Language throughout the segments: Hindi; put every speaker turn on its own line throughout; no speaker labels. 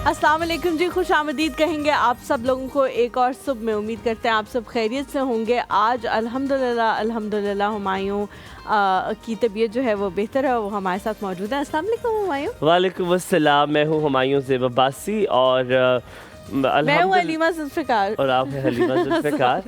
अस्सलाम वालेकुम जी, खुश आमदीद कहेंगे आप सब लोगों को एक और सुबह में। उम्मीद करते हैं आप सब खैरियत से होंगे। आज अल्हम्दुलिल्लाह हुमायूं की तबीयत जो है वो बेहतर है, वो हमारे साथ मौजूद है। अस्सलाम वालेकुम हुमायूं।
वालेकुम अस्सलाम, मैं हूँ हुमायूं ज़ेब अब्बासी और
मैं हूँ हलीमा जुल्फ़िकार
और आप हैं Halima Zulfikar.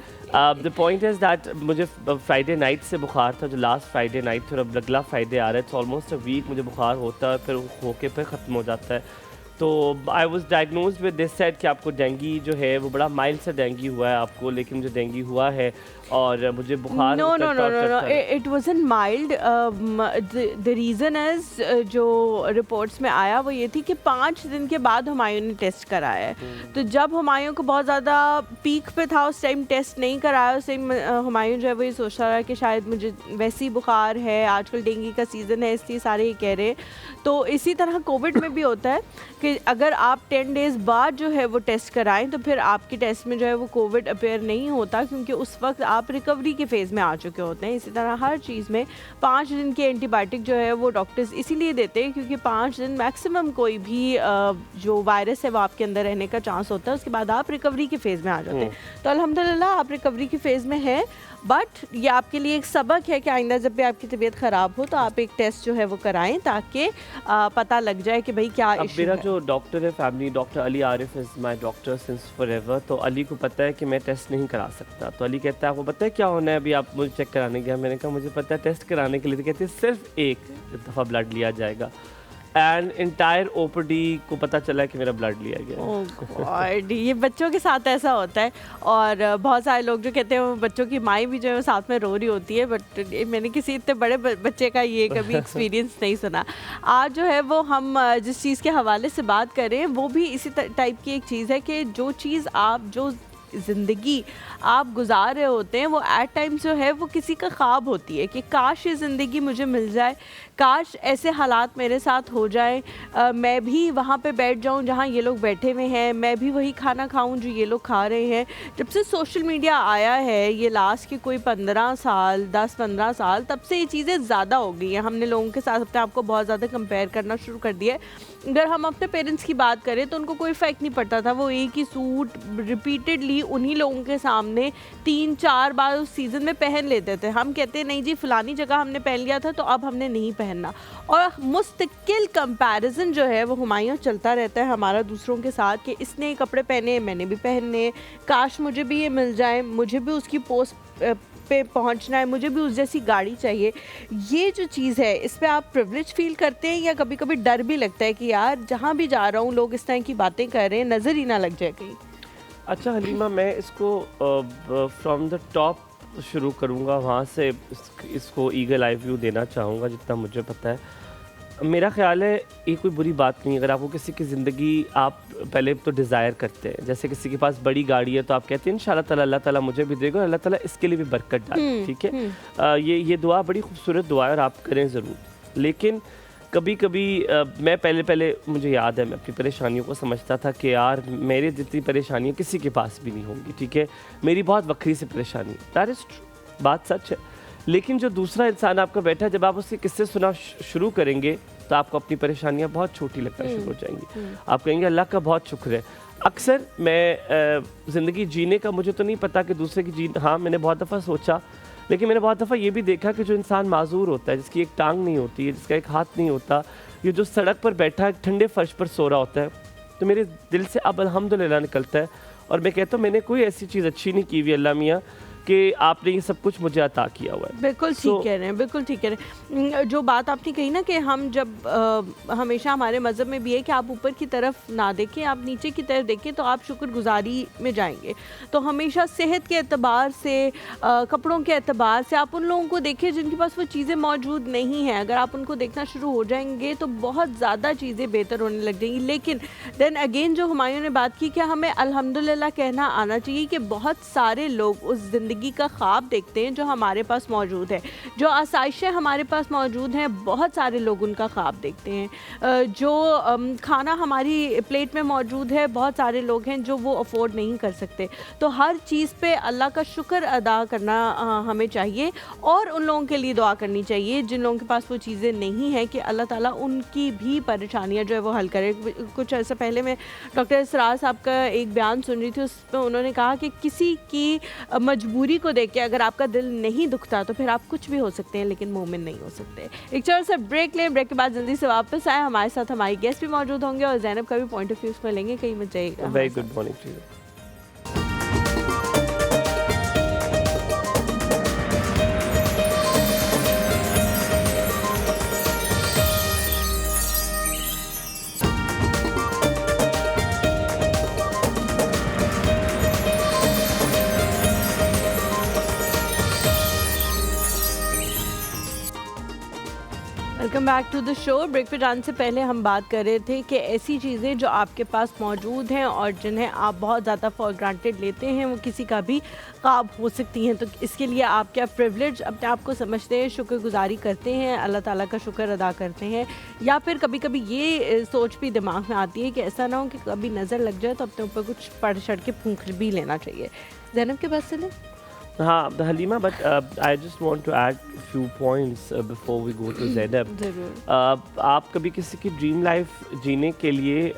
The point is that मुझे फ्राइडे नाइट से बुखार था, जो लास्ट फ्राइडे नाइट था, और अगला फ्राइडे आ रहा है। इट्स ऑलमोस्ट अ वीक मुझे बुखार होता है, फिर होके फिर ख़त्म हो जाता है। तो I was diagnosed with this said कि आपको डेंगी जो है वो बड़ा माइल्ड सा डेंगी हुआ है आपको, लेकिन मुझे डेंगी हुआ है और मुझे बुखार
no, it wasn't mild. The reason is जो रिपोर्ट्स में आया वो ये थी कि 5 दिन के बाद हुमायूं ने टेस्ट कराया है। तो जब हुमायूं को बहुत ज़्यादा पीक पे था उस टाइम टेस्ट नहीं कराया। उस टाइम हुमायूं जो है वो ये सोच रहा है कि शायद मुझे वैसे ही बुखार है, आजकल डेंगू का सीज़न है, इसलिए सारे ये कह रहे हैं। तो इसी तरह कोविड में भी होता है कि अगर आप 10 डेज़ बाद जो है वो टेस्ट कराएं तो फिर आपकी टेस्ट में जो है वो कोविड अपेयर नहीं होता, क्योंकि उस वक्त आप रिकवरी के फेज़ में आ चुके होते हैं। इसी तरह हर चीज़ में 5 दिन की एंटीबायोटिक जो है वो डॉक्टर्स इसीलिए देते हैं क्योंकि 5 दिन मैक्सिमम कोई भी जो वायरस है वो आपके अंदर रहने का चांस होता है। उसके बाद आप रिकवरी के फेज़ में आ जाते हैं। तो अल्हम्दुलिल्लाह आप रिकवरी के फेज़ में हैं, बट ये आपके लिए एक सबक है कि आइंदा जब भी आपकी तबीयत ख़राब हो तो आप एक टेस्ट जो है वो कराएं ताकि पता लग जाए कि भाई क्या इशू है।
मेरा जो डॉक्टर है family doctor Ali Arif is my doctor since forever. तो अली को पता है कि मैं टेस्ट नहीं करा सकता। तो अली कहता है आपको पता है क्या होना है, अभी आप मुझे चेक कराने गया। मैंने कहा मुझे पता है टेस्ट कराने के लिए। तो कहते हैं सिर्फ एक दफ़ा ब्लड लिया जाएगा एंड इंटायर ओपीडी को पता चला है कि मेरा ब्लड लिया गया।
ओह गॉड, ये बच्चों के साथ ऐसा होता है। और बहुत सारे लोग जो कहते हैं वो बच्चों की माँ भी जो है वो साथ में रो रही होती है, बट मैंने किसी इतने बड़े बच्चे का ये कभी एक्सपीरियंस नहीं सुना। आज जो है वो हम जिस चीज़ के हवाले से बात करें वो भी इसी टाइप की एक चीज़ है कि जो चीज़ आप जो ज़िंदगी आप गुजार रहे होते हैं वो एट टाइम्स जो है वो किसी का ख्वाब होती है कि काश ये ज़िंदगी मुझे मिल जाए, काश ऐसे हालात मेरे साथ हो जाए, मैं भी वहाँ पे बैठ जाऊँ जहाँ ये लोग बैठे हुए हैं, मैं भी वही खाना खाऊँ जो ये लोग खा रहे हैं। जब से सोशल मीडिया आया है ये लास्ट के कोई 15 साल 10-15 साल, तब से ये चीज़ें ज़्यादा हो गई हैं। हमने लोगों के साथ अपने आप को बहुत ज़्यादा कंपेयर करना शुरू कर दिया है। अगर हम अपने पेरेंट्स की बात करें तो उनको कोई फ़र्क नहीं पड़ता था, वो एक ही सूट रिपीटेडली उन्हीं लोगों के सामने 3-4 बार उस सीज़न में पहन लेते थे। हम कहते हैं नहीं जी फ़लानी जगह हमने पहन लिया था तो अब हमने नहीं पहनना। और मुस्तकिल कंपैरिजन जो है वो हुमायूं चलता रहता है हमारा दूसरों के साथ कि इसने कपड़े पहने मैंने भी पहनने, काश मुझे भी ये मिल जाए, मुझे भी उसकी पोस्ट पे पहुंचना है, मुझे भी उस जैसी गाड़ी चाहिए। ये जो चीज़ है इस पे आप प्रिविलेज फील करते हैं या कभी कभी डर भी लगता है कि यार जहाँ भी जा रहा हूँ लोग इस तरह की बातें कर रहे हैं, नज़र ही ना लग जाए कहीं?
अच्छा हलीमा, मैं इसको फ्रॉम द टॉप शुरू करूँगा, वहाँ से इसको ईगल आई व्यू देना चाहूँगा जितना मुझे पता है। मेरा ख्याल है ये कोई बुरी बात नहीं। अगर आपको किसी की ज़िंदगी आप पहले तो डिज़ायर करते हैं, जैसे किसी के पास बड़ी गाड़ी है तो आप कहते हैं इंशाल्लाह ताला अल्लाह ताला मुझे भी देगा और अल्लाह ताला इसके लिए भी बरकत डाले, ठीक है। ये दुआ बड़ी खूबसूरत दुआ है और आप करें ज़रूर। लेकिन कभी कभी मैं पहले मुझे याद है मैं अपनी परेशानियों को समझता था कि यार मेरे जितनी परेशानियाँ किसी के पास भी नहीं होंगी, ठीक है। मेरी बहुत वक्री सी परेशानी, दैट इज़ ट्रू, बात सच है। लेकिन जो दूसरा इंसान आपका बैठा है, जब आप उसके किस्से सुना शुरू करेंगे तो आपको अपनी परेशानियां बहुत छोटी लगना शुरू हो जाएंगी। आप कहेंगे अल्लाह का बहुत शुक्र है। अक्सर मैं ज़िंदगी जीने का मुझे तो नहीं पता कि दूसरे की हाँ मैंने बहुत दफ़ा सोचा, लेकिन मैंने बहुत दफ़ा ये भी देखा कि जो इंसान माजूर होता है, जिसकी एक टांग नहीं होती है, जिसका एक हाथ नहीं होता, ये जो सड़क पर बैठा ठंडे फर्श पर सो रहा होता है, तो मेरे दिल से अब अल्हम्दुलिल्लाह निकलता है। और मैं कहता हूँ मैंने कोई ऐसी चीज़ अच्छी नहीं की हुई अल्लाह मियाँ कि आपने ये सब कुछ मुझे अता किया हुआ है।
बिल्कुल ठीक कह रहे हैं, बिल्कुल ठीक कह रहे हैं। जो बात आपने कही ना कि हम जब हमेशा हमारे मज़हब में भी है कि आप ऊपर की तरफ ना देखें, आप नीचे की तरफ देखें तो आप शुक्रगुजारी में जाएंगे। तो हमेशा सेहत के एतबार से, कपड़ों के एतबार से आप उन लोगों को देखें जिनके पास वो चीज़ें मौजूद नहीं हैं। अगर आप उनको देखना शुरू हो जाएंगे तो बहुत ज़्यादा चीज़ें बेहतर होने लग जाएंगी। लेकिन देन अगेन जो हुमायूं ने बात की कि हमें अल्हम्दुलिल्लाह कहना आना चाहिए कि बहुत सारे लोग उस ज़िंदगी ज़िंदगी का ख्वाब देखते हैं जो हमारे पास मौजूद है, जो आसाइशें हमारे पास मौजूद हैं, बहुत सारे लोग उनका ख्वाब देखते हैं। जो खाना हमारी प्लेट में मौजूद है, बहुत सारे लोग हैं जो वो अफोर्ड नहीं कर सकते। तो हर चीज़ पे अल्लाह का शुक्र अदा करना हमें चाहिए और उन लोगों के लिए दुआ करनी चाहिए जिन लोगों के पास वो चीज़ें नहीं हैं कि अल्लाह ताला उनकी भी परेशानियां जो है वो हल करे। कुछ ऐसा पहले मैं डॉक्टर इसरार साहब का एक बयान सुन रही थी, उसमें उन्होंने कहा कि किसी की मजबूरी को देख के अगर आपका दिल नहीं दुखता तो फिर आप कुछ भी हो सकते हैं लेकिन मोमिन नहीं हो सकते। एक छोटा सा ब्रेक लें, ब्रेक के बाद जल्दी से वापस आए। हमारे साथ हमारी गेस्ट भी मौजूद होंगे और ज़ैनब का भी पॉइंट ऑफ व्यू उसमें लेंगे। कहीं मत जाइएगा।
Very good morning to you.
Welcome back to the show. Break पे जाने से पहले हम बात कर रहे थे कि ऐसी चीज़ें जो आपके पास मौजूद हैं और जिन्हें आप बहुत ज़्यादा फॉर ग्रांटेड लेते हैं वो किसी का भी ख्वाब हो सकती हैं। तो इसके लिए आप क्या प्रिविलेज अपने आप को समझते हैं, शुक्रगुजारी करते हैं, अल्लाह ताला का शुक्र अदा करते हैं, या फिर कभी कभी ये सोच भी दिमाग में आती है कि ऐसा ना हो कि कभी नज़र लग जाए तो अपने ऊपर कुछ पढ़ चढ़ के फूंक भी लेना चाहिए। ज़ैनब के पास चले।
हाँ Halima, but I just want to add few points before we go to Zainab. आप कभी किसी की ड्रीम लाइफ जीने के लिए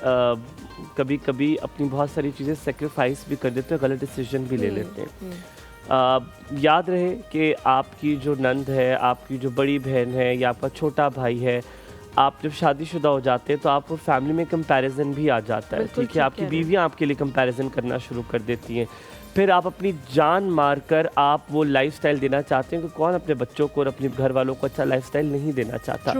कभी कभी अपनी बहुत सारी चीज़ें सेक्रीफाइस भी कर देते हैं, गलत डिसीजन भी ले लेते हैं। याद रहे कि आपकी जो नंद है, आपकी जो बड़ी बहन है या आपका छोटा भाई है, आप जब शादीशुदा हो जाते हैं तो आप फैमिली में कंपैरिजन भी आ जाता है। ठीक है, आपकी बीवियाँ आपके लिए कंपैरिजन करना शुरू कर देती हैं। फिर आप अपनी जान मारकर आप वो लाइफस्टाइल देना चाहते हैं कि कौन अपने बच्चों को और अपने घर वालों को अच्छा लाइफस्टाइल नहीं देना चाहता।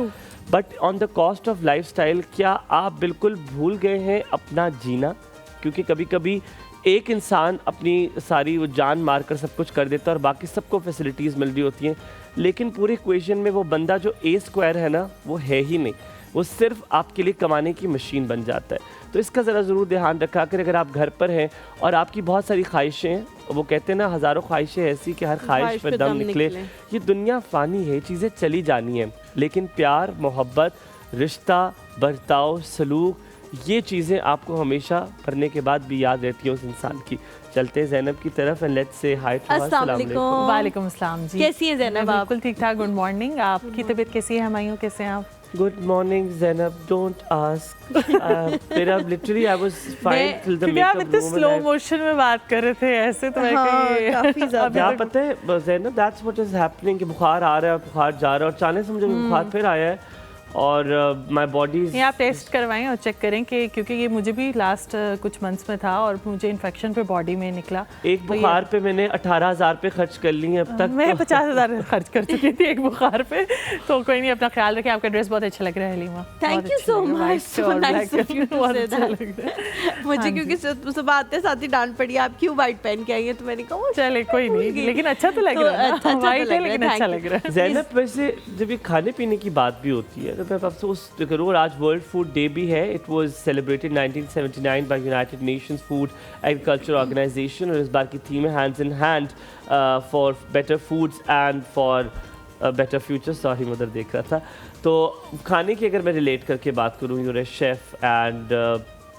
But on the cost of lifestyle क्या आप बिल्कुल भूल गए हैं अपना जीना? क्योंकि कभी कभी एक इंसान अपनी सारी वो जान मारकर सब कुछ कर देता है और बाकी सबको फैसिलिटीज़ मिल रही होती हैं, लेकिन पूरे इक्वेशन में वो बंदा जो ए स्क्वायर है ना वो है ही नहीं, वो सिर्फ आपके लिए कमाने की मशीन बन जाता है। तो इसका ज़रा ज़रूर ध्यान रखा कर अगर आप घर पर हैं और आपकी बहुत सारी ख्वाहिशें हैं, वो कहते हैं ना हज़ारों ख्वाहिशें ऐसी कि हर ख्वाहिश पर दम निकले। ये दुनिया फ़ानी है, चीज़ें चली जानी है, लेकिन प्यार, मोहब्बत, रिश्ता, बर्ताव, सलूक, ये चीज़ें आपको हमेशा पढ़ने के बाद भी याद रहती हैं उस इंसान की। चलते हैं ज़ैनब की तरफ and let's say hi to.
अस्सलाम वालेकुम।
वालेकुम अस्सलाम जी,
कैसी हैं ज़ैनब आप?
बिल्कुल ठीक ठाक। Good morning. आपकी तबीयत कैसी है? हमायूं कैसे हैं आप?
Good morning Zainab, don't ask. फिर अब literally I was fine till the makeup
आप इतने स्लो मोशन में बात कर रहे थे ऐसे, तो
काफी ज़्यादा।
क्या पता है Zainab, that's what is happening कि बुखार आ रहा है, बुखार जा रहा है और अचानक से मुझे बुखार फिर आया है और माय बॉडी।
ये आप टेस्ट करवाएं और चेक करें कि क्योंकि ये मुझे भी लास्ट कुछ मंथ्स में था और मुझे इन्फेक्शन पे बॉडी में निकला।
एक बुखार पे मैंने 18,000 पे खर्च कर लिए अब तक।
मैं 50,000 खर्च कर चुकी थी एक बुखार पे। तो कोई नहीं, अपना ख्याल रखें। आपका ड्रेस बहुत अच्छा लग रहा है Halima.
Thank you so much, so nice of you to say that. मुझे क्योंकि सुबह आते साथ ही डांट पड़ी आप क्यों वाइट पहन के आई हैं, तो मैंने कहा
चले कोई नहीं, लेकिन अच्छा तो लग रहा है। वाइट है लेकिन अच्छा लग रहा है।
ज़ैनब, वैसे जब ये खाने पीने की बात भी होती है तो मैं अफसोस करूँ, आज वर्ल्ड फूड डे भी है। It was celebrated 1979 by United Nations food agriculture organisation और इस बार की थीम है hands in hand for better foods and for better future. Sorry मैं उधर देख रहा था। तो खाने की अगर मैं रिलेट करके बात करूँ, यूर ए शेफ़ एंड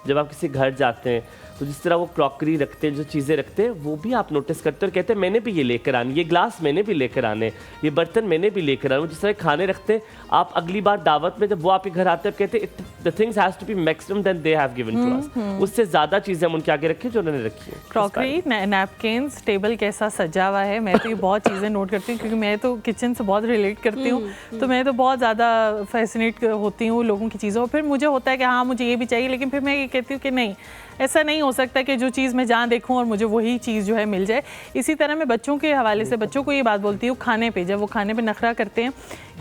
जब आप किसी घर जाते हैं तो जिस तरह वो क्रॉकरी रखते हैं, जो चीज़ें रखते हैं, वो भी आप नोटिस करते हैं और कहते हैं मैंने भी ये लेकर आने, ये ग्लास मैंने भी लेकर आने, ये बर्तन मैंने भी लेकर आने। जिस तरह खाने रखते हैं, आप अगली बार दावत में जब वो आपके घर आते हैं कहते हैं the things has to be maximum then they have given to us. उससे ज़्यादा चीज़ें हम उनके आगे रखें जो उन्होंने रखी है।
क्रॉकरी, नैपकिन्स, टेबल कैसा सजा हुआ है, मैं तो ये बहुत चीज़ें नोट करती हूँ क्योंकि मैं तो किचन से बहुत रिलेट करती हूँ। तो मैं तो बहुत ज़्यादा फैसिनेट होती हूँ लोगों की चीज़ों। फिर मुझे होता है कि हाँ मुझे ये भी चाहिए, लेकिन फिर मैं ये कहती हूँ कि नहीं, ऐसा नहीं हो सकता कि जो चीज़ मैं जहाँ देखूँ और मुझे वही चीज़ जो है मिल जाए। इसी तरह मैं बच्चों के हवाले से बच्चों को ये बात बोलती हूँ, खाने पे जब वो खाने पे नखरा करते हैं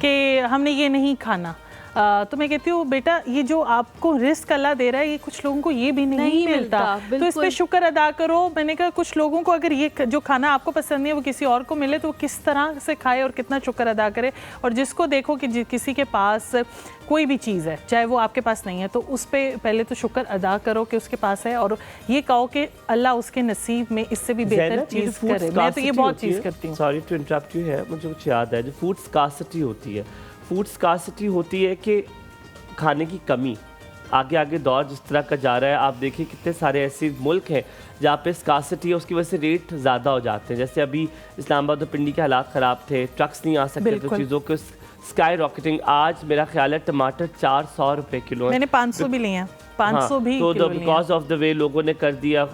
कि हमने ये नहीं खाना, तो मैं कहती हूँ बेटा ये जो आपको रिस्क अल्लाह दे रहा है ये कुछ लोगों को ये भी नहीं मिलता, तो इस पे शुक्र अदा करो। मैंने कहा कुछ लोगों को अगर ये जो खाना आपको पसंद नहीं है वो किसी और को मिले तो वो किस तरह से खाए और कितना शुक्र अदा करे। और जिसको देखो कि किसी के पास कोई भी चीज़ है चाहे वो आपके पास नहीं है तो उस पर पहले तो शुक्र अदा करो कि उसके पास है, और ये कहो कि अल्लाह उसके नसीब में इससे भी बेहतर चीज़ करे। मैं तो ये बहुत चीज़ करती हूँ।
सॉरी टू इंटरप्ट यू है, मुझे कुछ याद है, जो फूड स्कार्सिटी होती है, फूड स्कार्सिटी होती है कि खाने की कमी, आगे आगे दौर जिस तरह का जा रहा है, आप देखिए कितने सारे ऐसे मुल्क हैं जहाँ पे स्कार्सिटी है, उसकी वजह से रेट ज़्यादा हो जाते हैं। जैसे अभी इस्लामाबाद और पिंडी के हालात ख़राब थे, ट्रक्स नहीं आ सकते तो चीज़ों के स्काई रॉकेटिंग। आज मेरा ख्याल है टमाटर 400 रुपये किलो है,
मैंने 500 भी लिए हैं, 500 भी
तो बिकॉज ऑफ द वे लोगों ने कर दिया,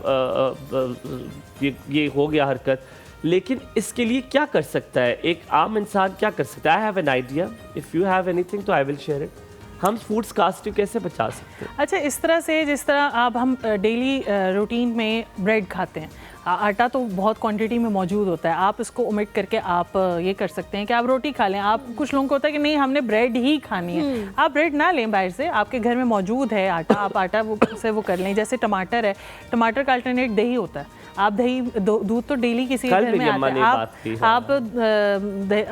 ये हो गया हरकत। लेकिन इसके लिए क्या कर सकता है एक आम इंसान, क्या कर सकता है? I have an idea, if you have anything तो आई विल शेयर इट। हम फूड स्कार्सिटी कैसे बचा सकते हैं?
अच्छा, इस तरह से जिस तरह आप हम डेली रूटीन में ब्रेड खाते हैं, आटा तो बहुत क्वांटिटी में मौजूद होता है, आप इसको ओमिट करके आप ये कर सकते हैं कि आप रोटी खा लें। आप कुछ लोगों को होता है कि नहीं हमने ब्रेड ही खानी है, आप ब्रेड ना लें बाहर से, आपके घर में मौजूद है आटा, आप आटा वो कर लें। जैसे टमाटर है, टमाटर का अल्टरनेट दही होता है, आप दही दूध तो डेली किसी घर में आता है, आप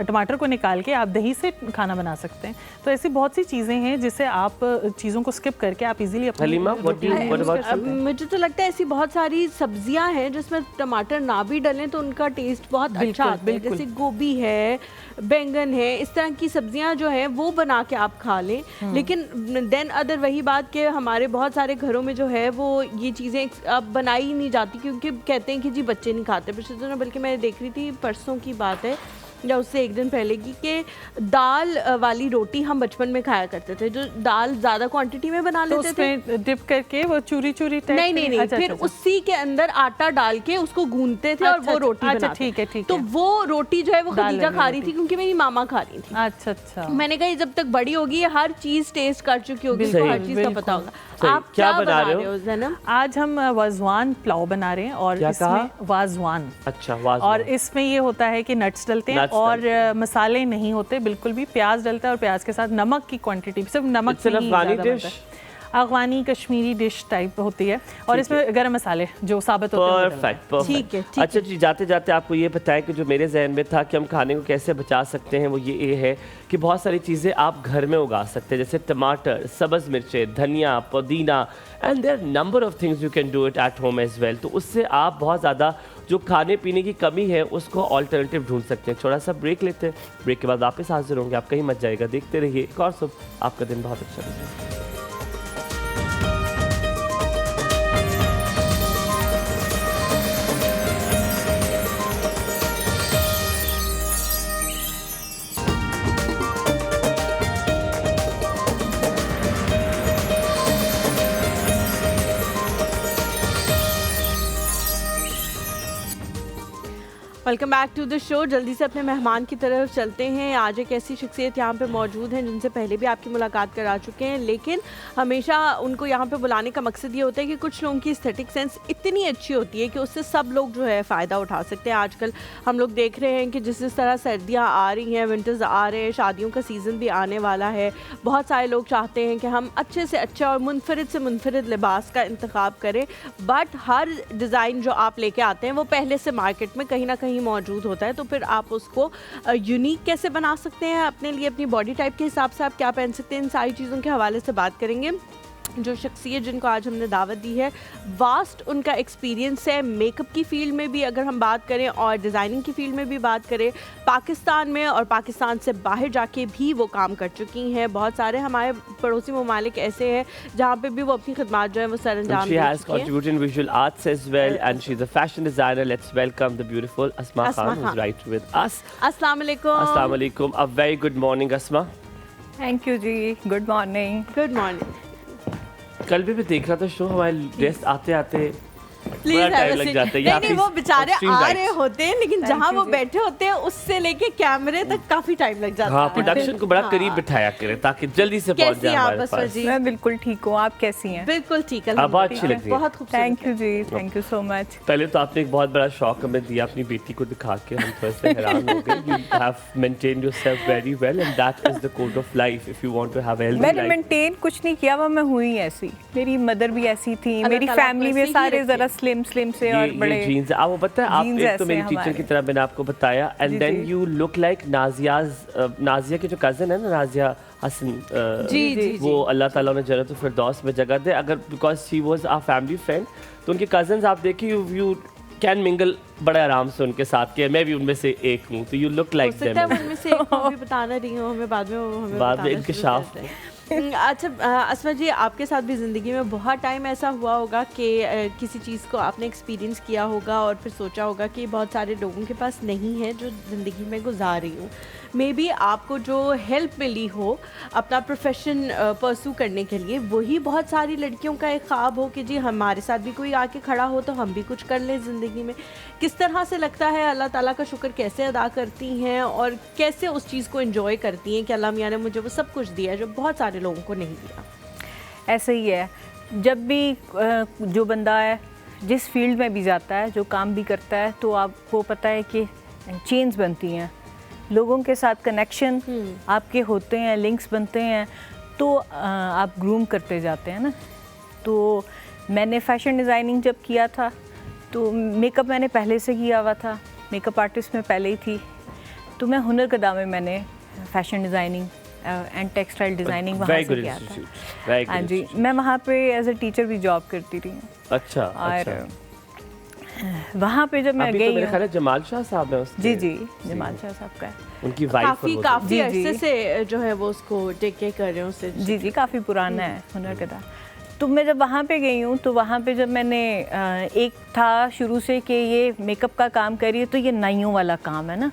टमाटर को निकाल के आप दही से खाना बना सकते हैं। तो ऐसी बहुत सी चीज़ें हैं जिससे आप चीज़ों को स्किप करके आप इजीली
मुझे तो लगता है ऐसी बहुत सारी सब्जियां हैं जिसमें टमाटर ना भी डलें तो उनका टेस्ट बहुत अच्छा आता है। जैसे गोभी है, बैंगन है, इस तरह की सब्जियां जो है वो बना के आप खा लें। लेकिन देन अदर वही बात कि हमारे बहुत सारे घरों में जो है वो ये चीज़ें अब बनाई ही नहीं जाती क्योंकि कहते हैं कि जी बच्चे नहीं खाते। पिछले दिनों बल्कि मैं देख रही थी, परसों की बात है या उससे एक दिन पहले की, कि दाल वाली रोटी हम बचपन में खाया करते थे, जो दाल ज्यादा क्वांटिटी में बना लेते थे,
डिप करके वो चूरी चूरी
नहीं अच्छा, फिर अच्छा। उसी के अंदर आटा डाल के उसको गूंदते थे और वो रोटी बनाते।
ठीक है।
तो वो रोटी जो है वो खदीजा खा रही थी क्योंकि मेरी मामा खा रही थी।
अच्छा।
मैंने कहा जब तक बड़ी होगी हर चीज टेस्ट कर चुकी होगी, उसको हर चीज का पता होगा।
आप क्या बना रहे हो
ज़ैनब?
आज हम वाजवान पुलाव बना रहे हैं और इसमें वाजवान,
अच्छा वाजवान,
और इसमें ये होता है कि नट्स डलते हैं और मसाले नहीं होते बिल्कुल भी, प्याज डलता है और प्याज के साथ नमक की क्वांटिटी, सिर्फ नमक अफगानी कश्मीरी डिश टाइप होती है और इसमें गरम मसाले जो साबित होते हैं।
परफेक्ट, ठीक है। अच्छा जी, जाते जाते आपको ये बताएं कि जो मेरे जहन में था कि हम खाने को कैसे बचा सकते हैं, वो ये है कि बहुत सारी चीज़ें आप घर में उगा सकते हैं, जैसे टमाटर, सब्ज़ मिर्चें, धनिया, पुदीना, and there number of things you can do it at home as well. तो उससे आप बहुत ज़्यादा जो खाने पीने की कमी है उसको ऑल्टरनेटिव ढूंढ सकते हैं। थोड़ा सा ब्रेक लेते हैं, ब्रेक के बाद वापस हाजिर होंगे, आप कहीं मत जाएगा, देखते रहिए एक और सुबह, आपका दिन बहुत अच्छा गुजरे।
Welcome back to the show. जल्दी से अपने मेहमान की तरफ चलते हैं। आज एक ऐसी शख्सियत यहाँ पे मौजूद हैं जिनसे पहले भी आपकी मुलाकात करा चुके हैं, लेकिन हमेशा उनको यहाँ पे बुलाने का मकसद ये होता है कि कुछ लोगों की एस्थेटिक सेंस इतनी अच्छी होती है कि उससे सब लोग जो है फ़ायदा उठा सकते हैं। आजकल हम लोग देख रहे हैं कि जिस तरह सर्दियाँ आ रही हैं, विंटर्स आ रहे हैं, शादियों का सीज़न भी आने वाला है, बहुत सारे लोग चाहते हैं कि हम अच्छे से अच्छा और मुनफरिद से मुनफरिद लिबास का इंतखाब करें, बट हर डिज़ाइन जो आप लेके आते हैं वो पहले से मार्केट में कहीं ना कहीं मौजूद होता है। तो फिर आप उसको यूनिक कैसे बना सकते हैं अपने लिए, अपनी बॉडी टाइप के हिसाब से आप क्या पहन सकते हैं, इन सारी चीज़ों के हवाले से बात करेंगे। जो शख्सियत जिनको आज हमने दावत दी है, वास्ट उनका एक्सपीरियंस है मेकअप की फील्ड में भी अगर हम बात करें और डिज़ाइनिंग की फील्ड में भी बात करें, पाकिस्तान में और पाकिस्तान से बाहर जाके भी वो काम कर चुकी हैं। बहुत सारे हमारे पड़ोसी ममालिक ऐसे हैं जहाँ पे भी वो अपनी खिदमत जो है वो सर अंजाम दे चुकी हैं।
She has contributed in visual arts as well and she's a fashion designer. Let's welcome the beautiful Asma Khan who's right with us.
अस्सलाम वालेकुम।
अस्सलाम वालेकुम। A very good morning Asma.
Thank you ji, good morning.
Good morning.
कल भी मैं देख रहा था शो, हमारे गेस्ट आते आते
प्लीज
टाइम लग जाता है।
नहीं वो बेचारे आ रहे होते हैं, लेकिन जहाँ वो बैठे होते हैं उससे लेके कैमरे तक काफी टाइम लग जाता है।
हाँ, प्रोडक्शन को बड़ा करीब बिठाया करें ताकि जल्दी से पहुंच जाए हमारे पास।
मैं बिल्कुल ठीक हूँ, आप कैसी हैं?
बिल्कुल ठीक है,
आप अच्छी लग रही है।
बहुत खूबसूरत।
Thank you ji, thank you so much.
पहले तो आपने एक बहुत बड़ा शौक हमें दिया अपनी बेटी को दिखा के, हम थोड़े से हैरान हो गए। You have maintained yourself very well and that is the code of life if you want to have a healthy
मैंने
life.
मेंटेन कुछ नहीं किया, मैं हुई ऐसी। मेरी मदर भी ऐसी थी,
अल्लाह
मेरी
ताला
फैमिली
आपको
में
ऐसे ही
सारे
रखे।
जरा स्लिम से और बड़े
ये जीन्स आपको पता है, आप
जीन्स
एक तो मेरी
ऐसे
टीचर की
हमारे।
तरह मैंने आपको बताया and
ji,
then
ji.
You look like Nazia की जो कजन है ना, नाजिया हसन,
जी जी
वो अल्लाह ताला उन्हें जन्नत फिरदौस में जगह दे। अगर because she was our family friend, तो उनके कजन्स आप देखिए यू कैन मिंगल बड़े आराम से उनके साथ के। मैं भी उनमें से एक हूँ, तो यू लुक लाइक
सकता है उनमें से एक को भी बताना रही हूँ, हमें बाद में
बाद में
बताना शुरू
इंकशाफ।
करते हैं। अच्छा अस्मा जी, आपके साथ भी ज़िंदगी में बहुत टाइम ऐसा हुआ होगा कि किसी चीज़ को आपने एक्सपीरियंस किया होगा और फिर सोचा होगा कि बहुत सारे लोगों के पास नहीं है जो ज़िंदगी में गुजार रही हूँ। मे बी आपको जो हेल्प मिली हो अपना प्रोफेशन परसू करने के लिए, वही बहुत सारी लड़कियों का एक ख्वाब हो कि जी हमारे साथ भी कोई आके खड़ा हो तो हम भी कुछ कर लें ज़िंदगी में। किस तरह से लगता है, अल्लाह ताला का शुक्र कैसे अदा करती हैं और कैसे उस चीज़ को एंजॉय करती हैं कि अल्लाह मियाँ ने मुझे वो सब कुछ दिया है जो बहुत सारे लोगों को नहीं दिया?
ऐसे ही है, जब भी जो बंदा है जिस फील्ड में भी जाता है, जो काम भी करता है, तो आपको पता है कि चेन्स बनती हैं, लोगों के साथ कनेक्शन आपके होते हैं, लिंक्स बनते हैं, तो आप ग्रूम करते जाते हैं ना। तो मैंने फ़ैशन डिज़ाइनिंग जब किया था तो मेकअप मैंने पहले से किया हुआ था, मेकअप आर्टिस्ट में पहले ही थी। तो मैं हुनर कदा में मैंने fashion designing and textile designing वहाँ से किया था। हाँ जी, मैं वहाँ पे एज ए टीचर भी जॉब करती रही हूँ।
अच्छा,
और वहाँ पे जब मैं
अभी
गई
तो मेरे ख्याल है जमाल शाह साहब है उसके।
जी जी, जमाल शाह साहब का है।
उनकी वाइफ
काफ़ी
जी,
अरसे
जी।
से जो है वो उसको टेक केयर कर रहे हैं उससे।
जी जी, काफ़ी पुराना है हुनर कदा। तो मैं जब वहाँ पे गई हूँ तो वहाँ पे जब मैंने एक था शुरू से कि ये मेकअप का काम करिए, तो ये नाइयों वाला काम है ना।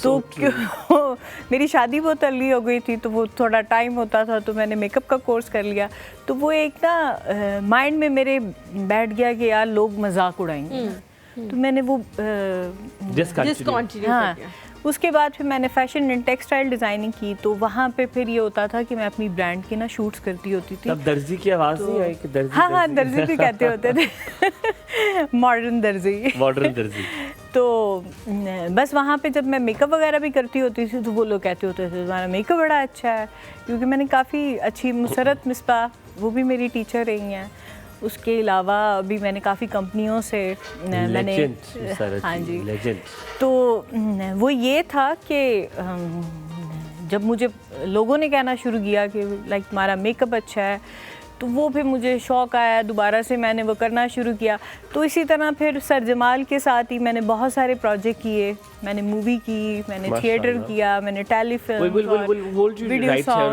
तो क्यों मेरी शादी बहुत अर्ली हो गई थी, तो वो थोड़ा टाइम होता था, तो मैंने मेकअप का कोर्स कर लिया। तो वो एक ना माइंड में मेरे बैठ गया कि यार लोग मजाक उड़ाएंगे, तो मैंने वो
डिसकंटिन्यू
हाँ, उसके बाद फिर मैंने फ़ैशन एंड टेक्सटाइल डिज़ाइनिंग की। तो वहाँ पे फिर ये होता था कि मैं अपनी ब्रांड की ना शूट्स करती होती थी।
तब दर्जी की आवाज़ नहीं आई कि दर्जी?
हाँ हाँ, दर्जी भी कहते होते थे मॉडर्न दर्जी।
मॉडर्न दर्जी।
तो बस वहाँ पे जब मैं मेकअप वगैरह भी करती होती थी तो वो लोग कहते होते थे तुम्हारा मेकअप बड़ा अच्छा है, क्योंकि मैंने काफ़ी अच्छी मुसरत मिसबा, वो भी मेरी टीचर रही हैं। उसके अलावा अभी मैंने काफ़ी कंपनियों से मैंने हाँ जी
लेजेंड।
तो वो ये था कि जब मुझे लोगों ने कहना शुरू किया कि लाइक तुम्हारा मेकअप अच्छा है, तो वो फिर मुझे शौक़ आया, दोबारा से मैंने वो करना शुरू किया। तो इसी तरह फिर सर जमाल के साथ ही मैंने बहुत सारे प्रोजेक्ट किए, मैंने मूवी की, मैंने थिएटर किया, मैंने टेलीफिल्म,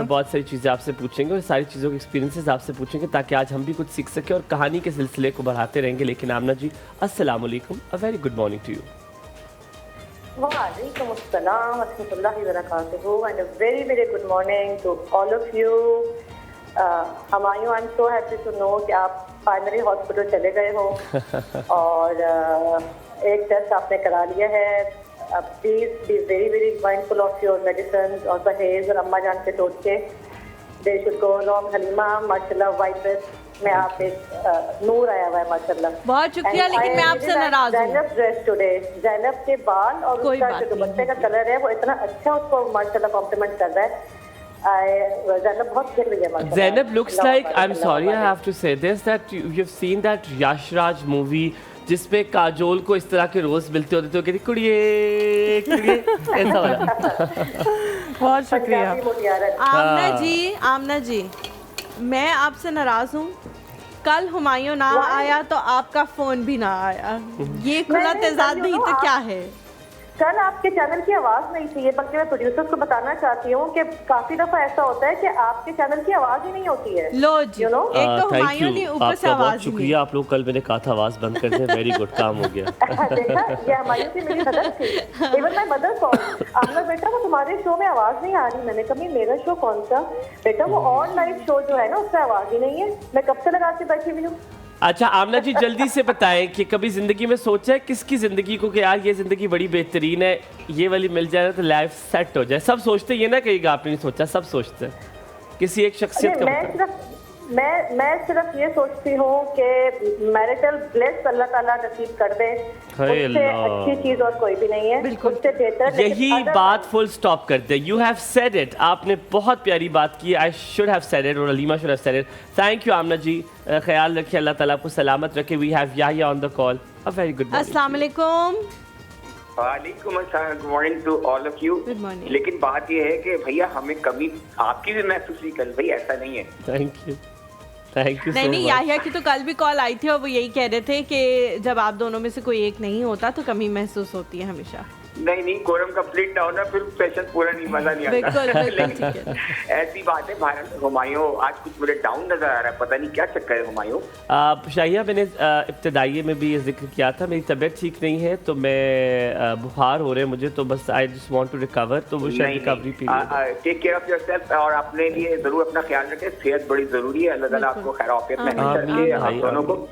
बहुत सारी चीज़ें आपसे पूछेंगे और सारी चीज़ों के एक्सपीरियंसेस आपसे पूछेंगे ताकि आज हम भी कुछ सीख सकें और कहानी के सिलसिले को बढ़ाते रहेंगे। लेकिन आमना जी, अस्सलाम वालेकुम, a very good morning to you.
वालेकुम अस्सलाम व रहमतुल्लाहि व बरकातुहू and a very very good morning to all of you. Humayun, I am so happy to know कि आप फाइनली हॉस्पिटल चले गए हो और एक टेस्ट आपने करा लिया है। Please be very very mindful of your medicine और परहेज और अम्मा जान के टोटके। They should go long. Halima माशाल्लाह वाइट ड्रेस में आप एक नूर आया हुआ है माशाल्लाह।
बहुत शुक्रिया, लेकिन मैं आपसे नाराज हूँ।
ज़ैनब ड्रेस टुडे, ज़ैनब के बाल और उसका जो दुपट्टे का कलर है वो इतना अच्छा उसको माशाल्लाह कॉम्प्लीमेंट कर रहा है। ज़ैनब बहुत खेल रही है माशाल्लाह।
Zainab looks like, I'm sorry I have to say this, that you've seen that Yash Raj movie जिसपे काजोल को इस तरह के रोज मिलते होते थे, कहती कुड़िए कुड़िए ऐसा वाला।
बहुत शुक्रिया।
आमना जी, मैं आपसे नाराज हूँ। कल हुमायूं ना आया तो आपका फोन भी ना आया, ये खुला तेजाद नहीं तो क्या है?
कल आपके चैनल की आवाज नहीं थी, बल्कि मैं प्रोड्यूसर्स को बताना चाहती हूँ कि काफी दफा ऐसा होता है कि आपके चैनल की आवाज ही नहीं होती है।
लो जी, एक तो हुमायूं ने ऊपर से आवाज,
शुक्रिया आप लोग, कल मैंने कहा था आवाज बंद कर दें, वेरी गुड, काम हो गया।
देखा, ये हुमायूं की मेरी मदद थी। इवन माय मदर कॉल, आमना बेटा वो तुम्हारे शो में आवाज नहीं आ रही। मैंने कहा मेरा शो कौन सा बेटा? वो ऑन लाइव शो जो है ना उससे आवाज ही नहीं है। मैं कब से लगा के बैठी हुई हूँ।
अच्छा आमना जी, जल्दी से बताएं कि कभी ज़िंदगी में सोचा है किसकी ज़िंदगी को कि यार ये ज़िंदगी बड़ी बेहतरीन है, ये वाली मिल जाए तो लाइफ सेट हो जाए? सब सोचते ये ना कहेगा आपने नहीं सोचा, सब सोचते हैं किसी एक शख्सियत का मतलब।
मैं सिर्फ ये सोचती हूँ कि मैरिटल ब्लेस अल्लाह ताला नसीब कर दे, उससे अच्छी चीज और कोई भी नहीं है,
बिल्कुल
उससे बेहतर।
यही बात फुल स्टॉप कर दे। यू हैव सेड इट, आपने बहुत प्यारी बात की। I should have said it और Alima should have said it. Thank you Amna ji, ख्याल रखिए, अल्लाह ताला आपको सलामत रखे। We have Yahiya on the call. A very good morning.
अस्सलाम वालेकुम।
वालेकुम अस्सलाम, good morning to all of you.
Good morning.
लेकिन बात ये है कि भैया हमें कभी आपकी भी महसूस नहीं कर भाई, ऐसा नहीं है।
Thank you, thank you.
नहीं, याहिया की तो कल भी कॉल आई थी और वो यही कह रहे थे कि जब आप दोनों में से कोई एक नहीं होता तो कमी महसूस होती है हमेशा।
नहीं, कोरम कंप्लीट ना होना फिर सेशन पूरा नहीं, मजा नहीं आता।
बिल्कुल ठीक है।
ऐसी बात है। भारत हुमायूं आज कुछ मुझे डाउन नजर आ रहा है, पता नहीं क्या चक्कर है हुमायूं।
शाहिया, मैंने इब्तदाइये में भी ये जिक्र किया था, मेरी तबीयत ठीक नहीं है तो मैं बुखार हो रहे हैं मुझे, तो बस I just want to recover, तो वो शायद recovery period.
Take care of yourself और अपने लिए जरूर अपना ख्याल रखें। सेहत बड़ी जरूरी है। अल्लाह ताला आपको खैर आफियत में रखे आप दोनों को।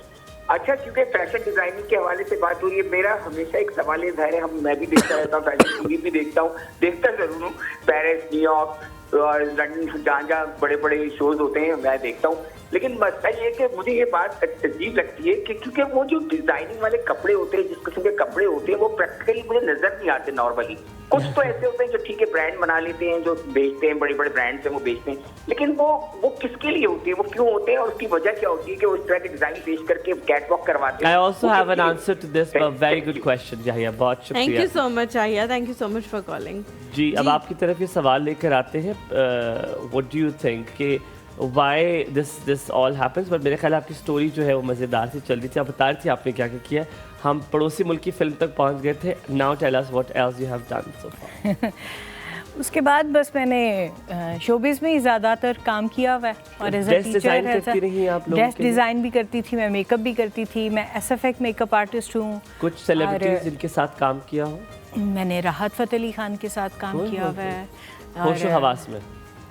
अच्छा, क्योंकि फैशन डिजाइनिंग के हवाले से बात हो रही है, मेरा हमेशा एक सवाल है, मैं भी देखता रहता हूँ, फैशन टीवी भी देखता जरूर हूँ। पेरिस, न्यूयॉर्क और लंदन, जहाँ बड़े बड़े शोज होते हैं मैं देखता हूँ। लेकिन मसला ये है कि मुझे ये बात अजीब लगती है कि क्योंकि वो जो डिजाइनिंग वाले कपड़े होते हैं, जिस किस्म के कपड़े होते हैं, वो प्रैक्टिकली मुझे नजर नहीं आते नॉर्मली। कुछ तो ऐसे होते हैं जो ठीक है ब्रांड बना लेते हैं, जो बेचते हैं, बड़े बड़े ब्रांड्स हैं वो बेचते हैं, लेकिन वो किसके लिए होते हैं, वो क्यों होते हैं और उसकी वजह क्या होती है कि वो इस तरह के डिजाइन पेश करके कैटवॉक करवाते हैं।
I also have an answer to this, a very good question, Yahiya, बहुत शुक्रिया।
Thank you so much Yahiya, thank you so much for calling.
जी, अब आपकी तरफ ये सवाल लेकर आते हैं, व्हाट डू यू थिंक कि why this all happens? But मेरे ख्याल आपकी स्टोरी जो है वो मज़ेदार सी चल रही थी, आप बता रही थी आपने क्या क्या किया। हम पड़ोसी मुल्क की फिल्म तक पहुंच गए थे। Now tell us what else you have done so far.
उसके बाद बस मैंने शोबिज़ में ही ज़्यादातर काम किया हुआ है और as a
dress
teacher
design करती रही आप लोगों
ड्रेस
के लिए?
डिज़ाइन भी करती थी मैं, मेकअप भी करती थी मैं, SFX मेकअप आर्टिस्ट हूँ।
कुछ सेलिब्रिटीज जिनके साथ काम किया हो?
मैंने राहत फ़तेह अली खान के साथ काम किया हुआ है।
होशो हवास में?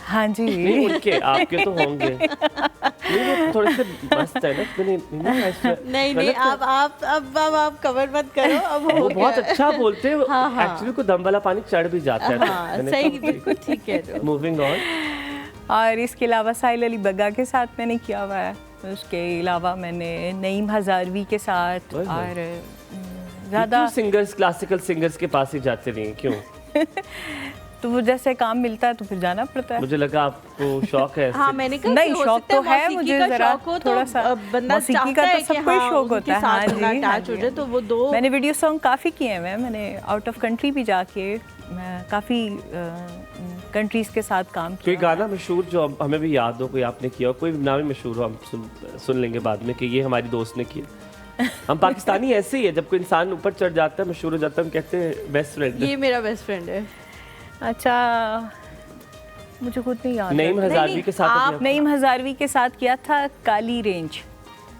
हाँ जी।
नहीं, उनके आपके तो होंगे। नहीं, वो थोड़े से मस्त है ना।
नहीं आप कवर मत करो, अब
वो
हो
बहुत
गया।
अच्छा बोलते हैं।
हाँ।
एक्चुअली को दम वाला पानी चढ़ भी जाता है।
हाँ, सही, बिल्कुल ठीक है।
Moving on.
और इसके अलावा साहिल अली बग्गा के साथ मैंने किया हुआ है। उसके अलावा मैंने नईम हजारवी के साथ और ज़्यादा
सिंगर्स, क्लासिकल सिंगर्स के पास ही जाते रही क्यों?
तो वो जैसे काम मिलता है तो फिर जाना पड़ता है।
मुझे लगा आपको शौक है।
हाँ, मैंने कहा
नहीं,
हो
शौक
सकता
तो है
मौसीकी
मुझे
का
जरा
शौक हो तो
थोड़ा सा।
बंदा
मौसीकी का
चाहता
तो
है कि
सबको ही
हाँ,
शौक
उनके
होता है।
साथ
हाँ
थोड़ा
जी,
अटैच हो जाए, तो वो दो।
मैंने वीडियो सॉन्ग काफ़ी किए हैं। मैंने आउट ऑफ कंट्री भी जाके काफ़ी कंट्रीज के साथ काम
कोई
किया।
गाना मशहूर जो हमें भी याद हो, कोई आपने किया हो, कोई नाम ही मशहूर हो, हम सुन लेंगे बाद में कि ये हमारी दोस्त ने किया। हम पाकिस्तानी ऐसे ही है, जब कोई इंसान ऊपर चढ़ जाता है, मशहूर हो जाता है, हम कहते हैं बेस्ट फ्रेंड।
ये मेरा बेस्ट फ्रेंड है।
अच्छा, मुझे खुद नहीं याद।
नईम हजारवी के साथ
आप नईम हजारवी के साथ किया था काली रेंज,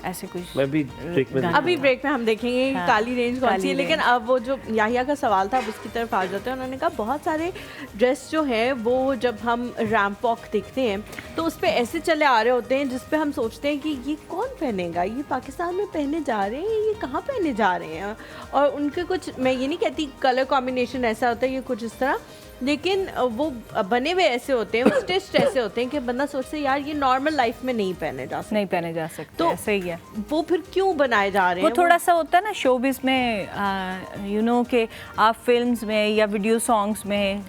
ऐसे कुछ।
मैं भी ब्रेक में
अभी ब्रेक में हम देखेंगे
हाँ,
काली रेंज कौन सी है।
काली
लेकिन
रेंज।
अब वो जो याहिया का सवाल था अब उसकी तरफ आ जाते हैं। उन्होंने कहा बहुत सारे ड्रेस जो है वो जब हम रैंप वॉक देखते हैं तो उस पर ऐसे चले आ रहे होते हैं जिस पे हम सोचते हैं कि ये कौन पहनेगा, ये पाकिस्तान में पहने जा रहे हैं, ये कहाँ पहने जा रहे हैं। और उनके कुछ, मैं ये नहीं कहती कलर कॉम्बिनेशन ऐसा होता है, ये कुछ इस तरह, लेकिन वो बने हुए ऐसे होते हैं, स्टिच्ड ऐसे होते हैं कि बंदा सोचते है यार ये नॉर्मल लाइफ में नहीं पहने जा सकते।
नहीं पहने जा सकते,
तो
ऐसे ही है।
वो फिर क्यों बनाए जा रहे हैं?
वो थोड़ा सा होता है ना शोबिज़ में, यू नो कि आप फिल्म्स में या वीडियो सॉन्ग्स में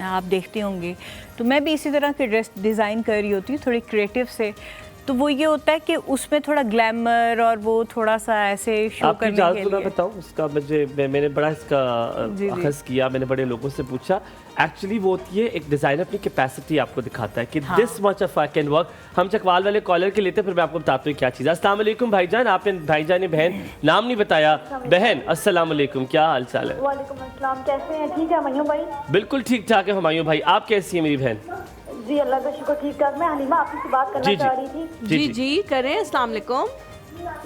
आप देखते होंगे, तो मैं भी इसी तरह के ड्रेस डिज़ाइन कर रही होती हूँ थोड़ी क्रिएटिव से। तो वो ये होता है कि उसमें थोड़ा ग्लैमर और वो थोड़ा सा ऐसे शो
आपकी
करने
इजाज़त
के
तो मैं
लिए।
बताऊं उसका, मैंने बड़ा इसका
जी।
अखज़ किया, मैंने बड़े लोगों से पूछा। एक्चुअली वो होती है एक डिज़ाइनर अपनी कैपेसिटी आपको दिखाता है कि this much of I can work. हम चकवाल वाले कॉलर के लेते, फिर मैं आपको बताता हूँ क्या चीज़ है। अस्सलाम वालेकुम भाईजान, आपने भाईजान ने बहन नाम नहीं बताया। बहन अस्सलाम वालेकुम, क्या हाल चाल है?
वालेकुम अस्सलाम, कैसे हैं? ठीक है हुमायूं भाई?
बिल्कुल ठीक ठाक है हुमायूं भाई, आप कैसी हैं मेरी बहन?
जी अल्लाह का शुक्र ठीक ठाक। मैं हलीमा आपसे से बात करना
जी,
चाह रही थी।
जी जी करें। अस्सलाम वालेकुम।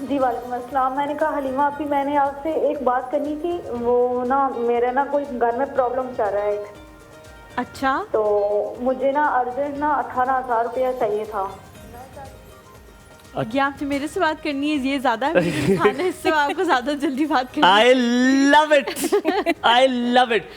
जी वालेकुम अस्सलाम। मैंने कहा हलीमा आपकी, मैंने आपसे एक बात करनी थी। वो ना मेरे ना कोई घर में प्रॉब्लम चल रहा है एक,
अच्छा,
तो मुझे ना अर्जेंट ना 18,000 रुपया चाहिए था।
ये आपसे मेरे से बात करनी है, ये ज़्यादा खाना, इससे आपको ज़्यादा जल्दी बात करनी
I love it, I love it.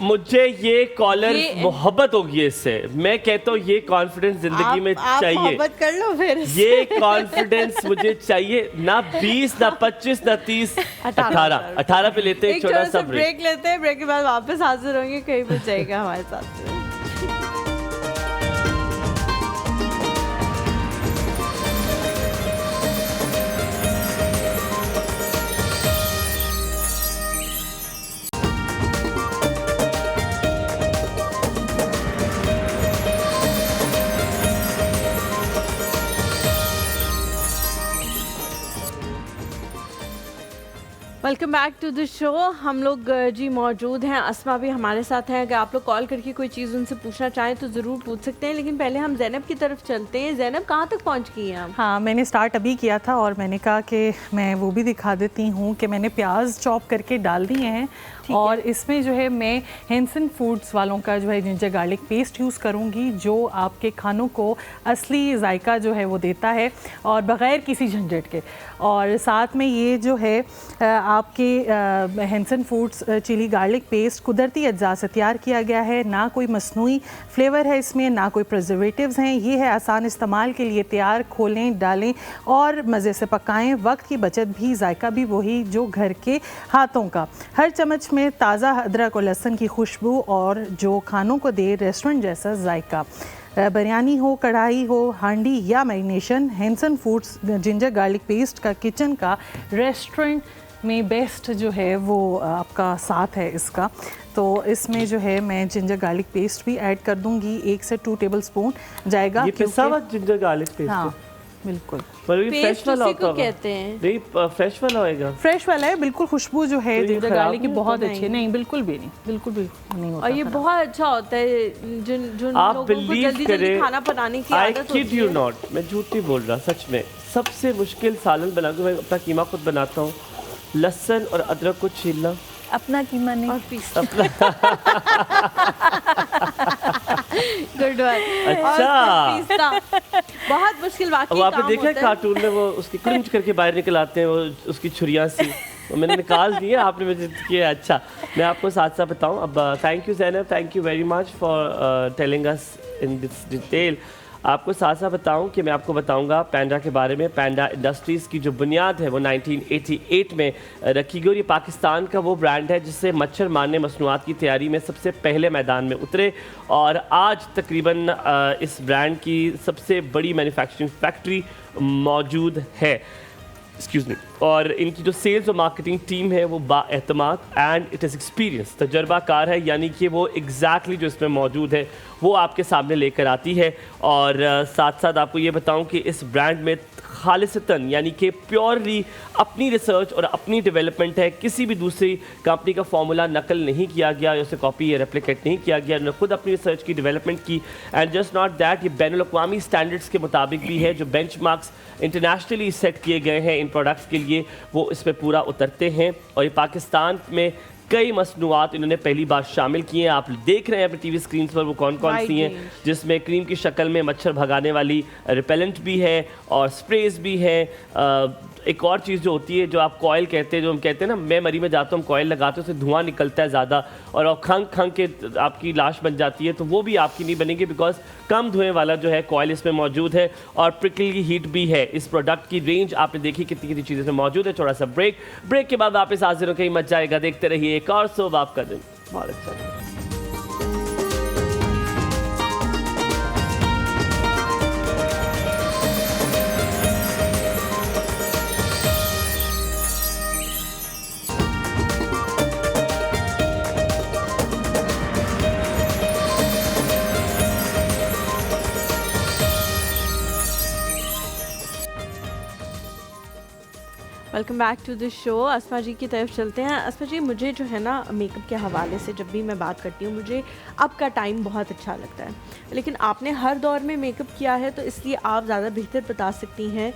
मुझे ये कॉलर मोहब्बत होगी इससे। मैं कहता हूँ ये कॉन्फिडेंस जिंदगी में
आप
चाहिए।
मोहब्बत कर लो फिर।
ये कॉन्फिडेंस मुझे चाहिए। ना 20 ना 25 ना 30, 18 पे लेते हैं
एक
छोटा सा
ब्रेक लेते हैं, ब्रेक के बाद वापस हाजिर होंगे, कहीं पे जाएगा हमारे साथ। Welcome back to the show. हम लोग जी मौजूद हैं, अस्मा भी हमारे साथ हैं। अगर आप लोग कॉल करके कोई चीज़ उनसे पूछना चाहें तो ज़रूर पूछ सकते हैं, लेकिन पहले हम ज़ैनब की तरफ चलते हैं। ज़ैनब कहाँ तक पहुँच गई हैं आप?
हाँ, मैंने स्टार्ट अभी किया था और मैंने कहा कि मैं वो भी दिखा देती हूँ कि मैंने प्याज चॉप करके डाल दिए हैं और इसमें जो है मैं हेंसन फूड्स वालों का जो है जिंजर गार्लिक पेस्ट यूज़ करूँगी, जो आपके खानों को असली जायका जो है वो देता है और बग़ैर किसी झंझट के। और साथ में ये जो है आपके Hansen foods chili garlic paste कुदरती अज्जा से तैयार किया गया है, ना कोई मसनूई फ्लेवर है इसमें, ना कोई प्रिजर्वेटिव्स हैं। ये है आसान इस्तेमाल के लिए तैयार, खोलें, डालें और मज़े से पकाएं। वक्त की बचत भी, जायका भी वही जो घर के हाथों का। हर चम्मच में ताज़ा अदरक और लहसुन की खुशबू और जो खानों को दे रेस्टोरेंट जैसा जायका। बिरयानी हो, कढ़ाई हो, हांडी या marination, Henson foods ginger garlic paste का किचन का रेस्टोरेंट में बेस्ट जो है वो आपका साथ है इसका। तो इसमें जो है मैं जिंजर गार्लिक पेस्ट भी ऐड कर दूंगी, 1 से 2 टेबलस्पून जाएगा।
ये पिसा हुआ जिंजर गार्लिक पेस्ट?
हाँ बिल्कुल।
पर ये फ्रेश वाला
उसी को
होगा?
कहते हैं।
नहीं, फ्रेश वाला होएगा।
फ्रेश वाला है बिल्कुल, खुशबू जो है
तो ये
जिंजर
खराब
गार्लिक की
नहीं
बहुत
होता?
अच्छी है। नहीं बिल्कुल भी नहीं, बिल्कुल भी नहीं होता
और ये
खराब।
बहुत अच्छा होता है जिन
आप
लोगों को
बिलीव
जल्दी जल्दी
करें,
खाना बनाने की
आई
आदत
किड
होती
यू
है।
नॉट, मैं झूठ नहीं बोल रहा, सच में सबसे मुश्किल सालन बना के मैं अपना कीमा खुद बनाता हूँ। लहसुन और अदरक को छीलना,
अपना कीमा नहीं,
और पीसना। Good one.
अच्छा।
बहुत मुश्किल वाकई
अब आपने
काम
देखा है
होता है।
कार्टून में वो उसकी क्रंच करके बाहर निकल आते हैं, वो उसकी छुरियां सी, तो मैंने निकाल दी है, आपने मुझे किया। अच्छा, मैं आपको साथ साथ बताऊं। अब thank you Zainab, thank you very much for telling us in this detail. आपको साथ साथ बताऊं कि मैं आपको बताऊंगा पैंडा के बारे में। पैंडा इंडस्ट्रीज़ की जो बुनियाद है वो 1988 में रखी गई और ये पाकिस्तान का वो ब्रांड है जिससे मच्छर मारने मसनूआत की तैयारी में सबसे पहले मैदान में उतरे और आज तकरीबन इस ब्रांड की सबसे बड़ी मैन्युफैक्चरिंग फैक्ट्री मौजूद है। Excuse me. और इनकी जो सेल्स और मार्केटिंग टीम है वो बाएतमाद एंड इट इज़ एक्सपीरियंस, तजर्बाकार है, यानी कि वो एग्जैक्टली जो इसमें मौजूद है वो आपके सामने लेकर आती है। और साथ साथ आपको ये बताऊं कि इस ब्रांड में खालिसतन यानी कि प्योरली अपनी रिसर्च और अपनी डेवलपमेंट है। किसी भी दूसरी कंपनी का फार्मूला नकल नहीं किया गया या उसे कॉपी या रेप्लिकेट नहीं किया गया, उन्होंने खुद अपनी रिसर्च की, डेवलपमेंट की। एंड जस्ट नॉट दैट, ये बैनुल-अक़वामी स्टैंडर्ड्स के मुताबिक भी है। जो बेंचमार्क्स इंटरनेशनली सेट किए गए हैं इन प्रोडक्ट्स के लिए वो इस पर पूरा उतरते हैं। और ये पाकिस्तान में कई मसनूआत इन्होंने पहली बार शामिल किए हैं। आप देख रहे हैं अपने टीवी स्क्रीन पर वो कौन कौन सी हैं, जिसमें क्रीम की शक्ल में मच्छर भगाने वाली रिपेलेंट भी है और स्प्रेज भी है। एक और चीज़ जो होती है जो आप कॉयल कहते हैं, जो हम कहते हैं ना, मैं मरी में जाता हूँ, कॉयल लगाते हैं, उससे धुआं निकलता है ज़्यादा और खंग खंग के आपकी लाश बन जाती है, तो वो भी आपकी नहीं बनेगी बिकॉज कम धुएं वाला जो है कॉयल इसमें मौजूद है और प्रिकली हीट भी है। इस प्रोडक्ट की रेंज आपने देखी कितनी कितनी चीज़ें इसमें मौजूद है। थोड़ा सा ब्रेक के बाद वापस हाजिर हो, कहीं मच जाएगा, देखते रहिए एक और सुबह आपका दिन बहुत अच्छा।
Welcome back to the show. Asma ji की तरफ चलते हैं। अस्मा जी, मुझे जो है ना मेकअप के हवाले से जब भी मैं बात करती हूँ मुझे अब का टाइम बहुत अच्छा लगता है, लेकिन आपने हर दौर में मेकअप किया है तो इसलिए आप ज़्यादा बेहतर बता सकती हैं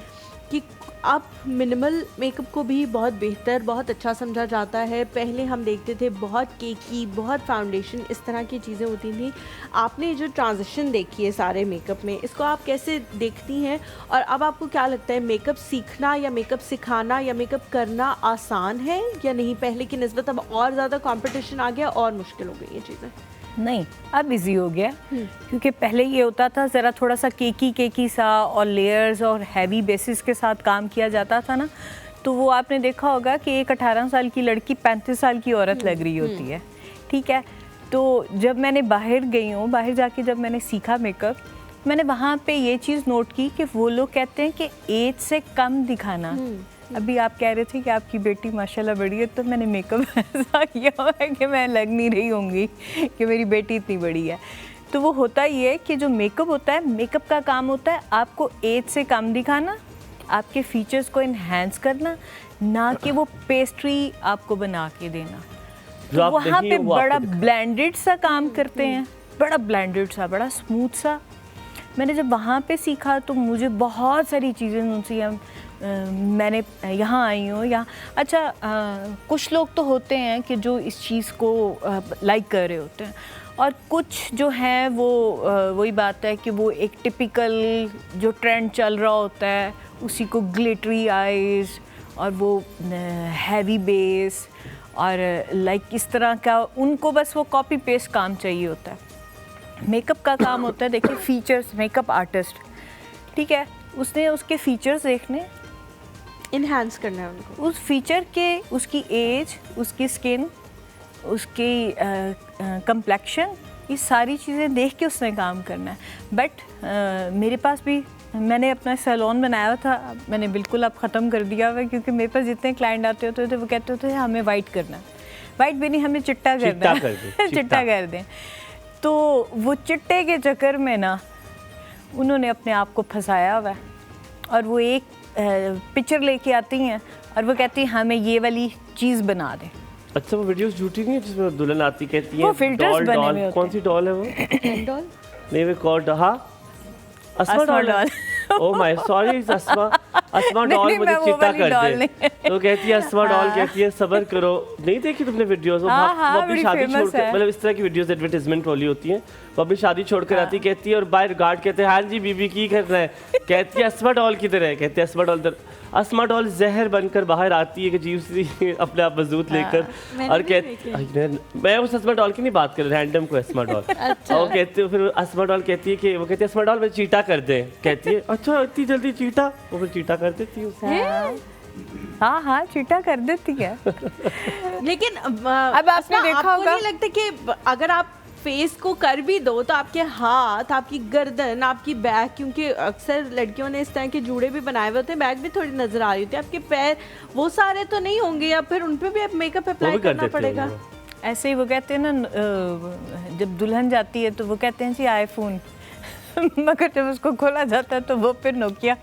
कि अब मिनिमल मेकअप को भी बहुत बेहतर, बहुत अच्छा समझा जाता है। पहले हम देखते थे बहुत केकी, बहुत फाउंडेशन, इस तरह की चीज़ें होती थी। आपने जो ट्रांजिशन देखी है सारे मेकअप में, इसको आप कैसे देखती हैं? और अब आपको क्या लगता है, मेकअप सीखना या मेकअप सिखाना या मेकअप करना आसान है या नहीं? पहले की निस्बत अब और ज़्यादा कंपटीशन आ गया और मुश्किल हो गई ये चीज़ें?
नहीं, अब इजी हो गया, क्योंकि पहले ये होता था ज़रा थोड़ा सा केकी सा और लेयर्स और हैवी बेसिस के साथ काम किया जाता था ना, तो वो आपने देखा होगा कि एक 18 साल की लड़की 35 साल की औरत लग रही होती है। ठीक है, तो जब मैंने बाहर गई हूँ, बाहर जाके जब मैंने सीखा मेकअप, मैंने वहाँ पे ये चीज़ नोट की कि वो लोग कहते हैं कि एज से कम दिखाना। अभी आप कह रहे थे कि आपकी बेटी माशाल्लाह बड़ी है, तो मैंने मेकअप ऐसा किया हुआ है कि मैं लग नहीं रही होंगी कि मेरी बेटी इतनी बड़ी है। तो वो होता ये है कि जो मेकअप होता है, मेकअप का काम होता है आपको एज से कम दिखाना, आपके फीचर्स को इन्हेंस करना, ना कि वो पेस्ट्री आपको बना के देना। तो वहाँ पे बड़ा ब्लेंडेड सा काम करते हैं, बड़ा ब्लेंडेड सा, बड़ा स्मूथ सा। मैंने जब वहाँ पे सीखा तो मुझे बहुत सारी चीज़ें उनसे मैंने यहाँ आई हूँ यहाँ। अच्छा, कुछ लोग तो होते हैं कि जो इस चीज़ को लाइक कर रहे होते हैं, और कुछ जो हैं वो वही बात है कि वो एक टिपिकल जो ट्रेंड चल रहा होता है उसी को, ग्लिटरी आइज़ और वो हैवी बेस और लाइक इस तरह का, उनको बस वो कॉपी पेस्ट काम चाहिए होता है। मेकअप का काम होता है, देखिए फीचर्स, मेकअप आर्टिस्ट, ठीक है, उसने उसके फीचर्स देखने,
इन्हांस करना है उनको,
उस फीचर के, उसकी एज, उसकी स्किन, उसकी कंप्लेक्शन, ये सारी चीज़ें देख के उसने काम करना है। बट मेरे पास भी, मैंने अपना सैलून बनाया था, मैंने बिल्कुल अब ख़त्म कर दिया हुआ, क्योंकि मेरे पास जितने क्लाइंट आते होते थे वो कहते होते थे हमें वाइट करना है, वाइट भी नहीं, हमें चिट्टा करना है, चिट्टा कर दें। तो वो चिट्टे के चक्कर में ना उन्होंने अपने आप को फंसाया हुआ है, और वो एक पिक्चर लेके आती हैं और वो कहती हैं हमें ये वाली चीज़ बना दें।
अच्छा, वो वीडियोस झूठी नहीं है जिसमें दुल्हन आती कहती है
वो फिल्टर्स बने हुए होते हैं।
कौन सी डॉल है वो?
डॉल
नहीं, वो कौन? हाँ, Asma doll. Oh my sorry, Asma doll मुझे चिट्टा कर दे। तो कहती है अस्मा डॉल, कहती है सब्र करो। नहीं देखी तुमने वीडियोस? वो अपनी शादी छोड़कर, मतलब इस तरह की वीडियोस एडवर्टाइजमेंट वाली होती हैं, वो अपनी शादी छोड़कर आती कहती है, और बाहर गार्ड कहते हैं हाँ जी बीबी की करना है, कहती है अस्मा डॉल किधर है, कहते हैं अस्मा डॉल इधर। अस्मा डॉल जहर बनकर बाहर आती है कि अजीब सी अपने आप वजूद लेकर, और कहती, मैं उस अस्मा डॉल की नहीं बात कर रहा, रैंडम को अस्मा डॉल। और कहते हो फिर अस्मा डॉल कहती है कि, वो कहती है अस्मा डॉल मैं चीटा कर दे, कहती है अच्छा इतनी जल्दी चीटा, वो फिर चीटा कर देती है।
हाँ हाँ, चीटा कर देती है।
लेकिन
अब आपने देखा
आपको
होगा,
नहीं लगता कि अगर आप फेस को कर भी दो तो आपके हाथ, आपकी गर्दन, आपकी बैक, क्योंकि अक्सर लड़कियों ने इस तरह के जूड़े भी बनाए हुए होते हैं, बैक भी थोड़ी नजर आ रही होती है, आपके पैर वो सारे तो नहीं होंगे, या फिर उन पे भी आप मेकअप अप्लाई करना पड़ेगा?
ऐसे ही वो कहते हैं ना, जब दुल्हन जाती है तो वो कहते हैं जी आईफोन, मगर जब उसको खोला जाता है तो वो फिर नोकिया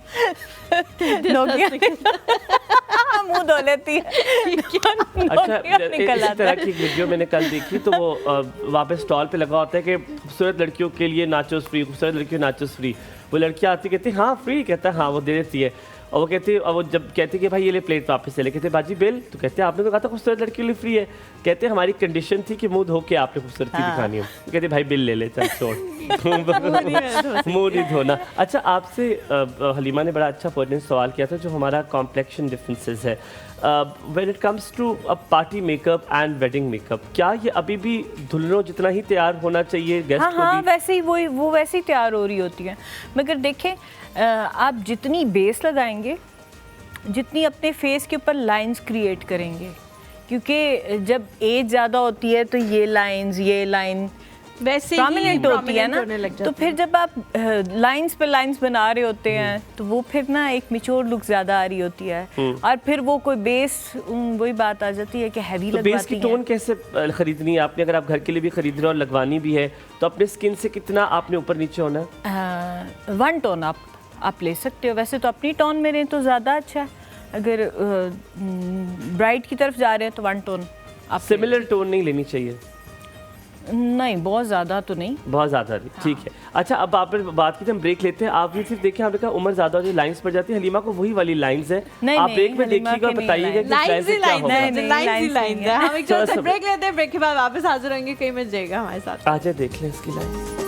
मुंह धो लेती है।
अच्छा, इस तरह की वीडियो मैंने कल देखी, तो वो वहाँ पे स्टॉल पे लगा होता है कि खूबसूरत लड़कियों के लिए नाचोस फ्री, खूबसूरत लड़कियों नाचोस फ्री। वो लड़कियाँ आती कहती हाँ फ्री, कहता है हाँ, वो दे देती है। और वो कहती है, और वो जब कहती है कि भाई ये ले प्लेट वापस से ले, कहते बाजी बिल, तो कहते हैं आपने तो कहा था खूबसूरत लड़की के लिए फ्री है, कहते हैं हमारी कंडीशन थी कि मुंह धो के आपने खूबसूरती दिखानी हो, तो कहते भाई बिल ले ले, चल छोड़, मुंह नहीं धोना। अच्छा, आपसे हलीमा ने बड़ा अच्छा पर्टिनेंट सवाल किया था, जो हमारा कॉम्प्लेक्शन डिफरेंसेस है when it comes to party makeup and wedding makeup, क्या ये अभी भी दुल्हनों जितना ही तैयार होना चाहिए गेस्ट को?
हाँ, वैसे ही वो वैसे ही तैयार हो रही होती है, मगर देखें आप जितनी बेस लगाएंगे, जितनी अपने फेस के ऊपर लाइंस क्रिएट करेंगे, क्योंकि जब एज ज़्यादा होती है तो ये लाइन
वैसे
प्रोमिनेंट होती है ना, तो फिर जब आप लाइंस पे लाइंस बना रहे होते हैं तो वो फिर ना एक मैच्योर लुक ज़्यादा आ रही होती है, और फिर वो कोई बेस, वही बात आ जाती है कि हैवी लगवाती है।
बेस की टोन कैसे खरीदनी है आपने? अगर आप घर के लिए भी खरीद रहे हो और लगवानी भी है, तो अपने स्किन से कितना आपने ऊपर नीचे होना है?
1 टोन आप ले सकते हो। वैसे तो अपनी टोन में रहें तो ज़्यादा अच्छा है, अगर ब्राइट की तरफ जा रहे हैं तो 1 टोन आप
सिमिलर टोन नहीं लेनी चाहिए।
नहीं, बहुत ज़्यादा तो नहीं।
बहुत ज़्यादा नहीं, ठीक है। अच्छा, अब आपने बात की थी, हम ब्रेक लेते हैं। आपने सिर्फ देखिए, आपने कहा उम्र ज़्यादा हो जाए, लाइंस पड़ जाती है। हलीमा को वही वाली लाइंस है,
नहीं,
आप
नहीं,
ब्रेक में
हलीमा
देखिएगा,
की नहीं
बताइएगा कि
लाइंस
लाइंस
ही
से क्या
लाइंस
होगा।
है,
नहीं,
लाइंस ही
लाइंस
लाइंस
नहीं
है।
है।
हम एक छोटा सा
चलो,
ब्रेक लेते हैं, ब्रेक के बाद वापस हाजिर होंगे, कहीं मत जाइएगा हमारे साथ।
आजा देख लें इसकी lines.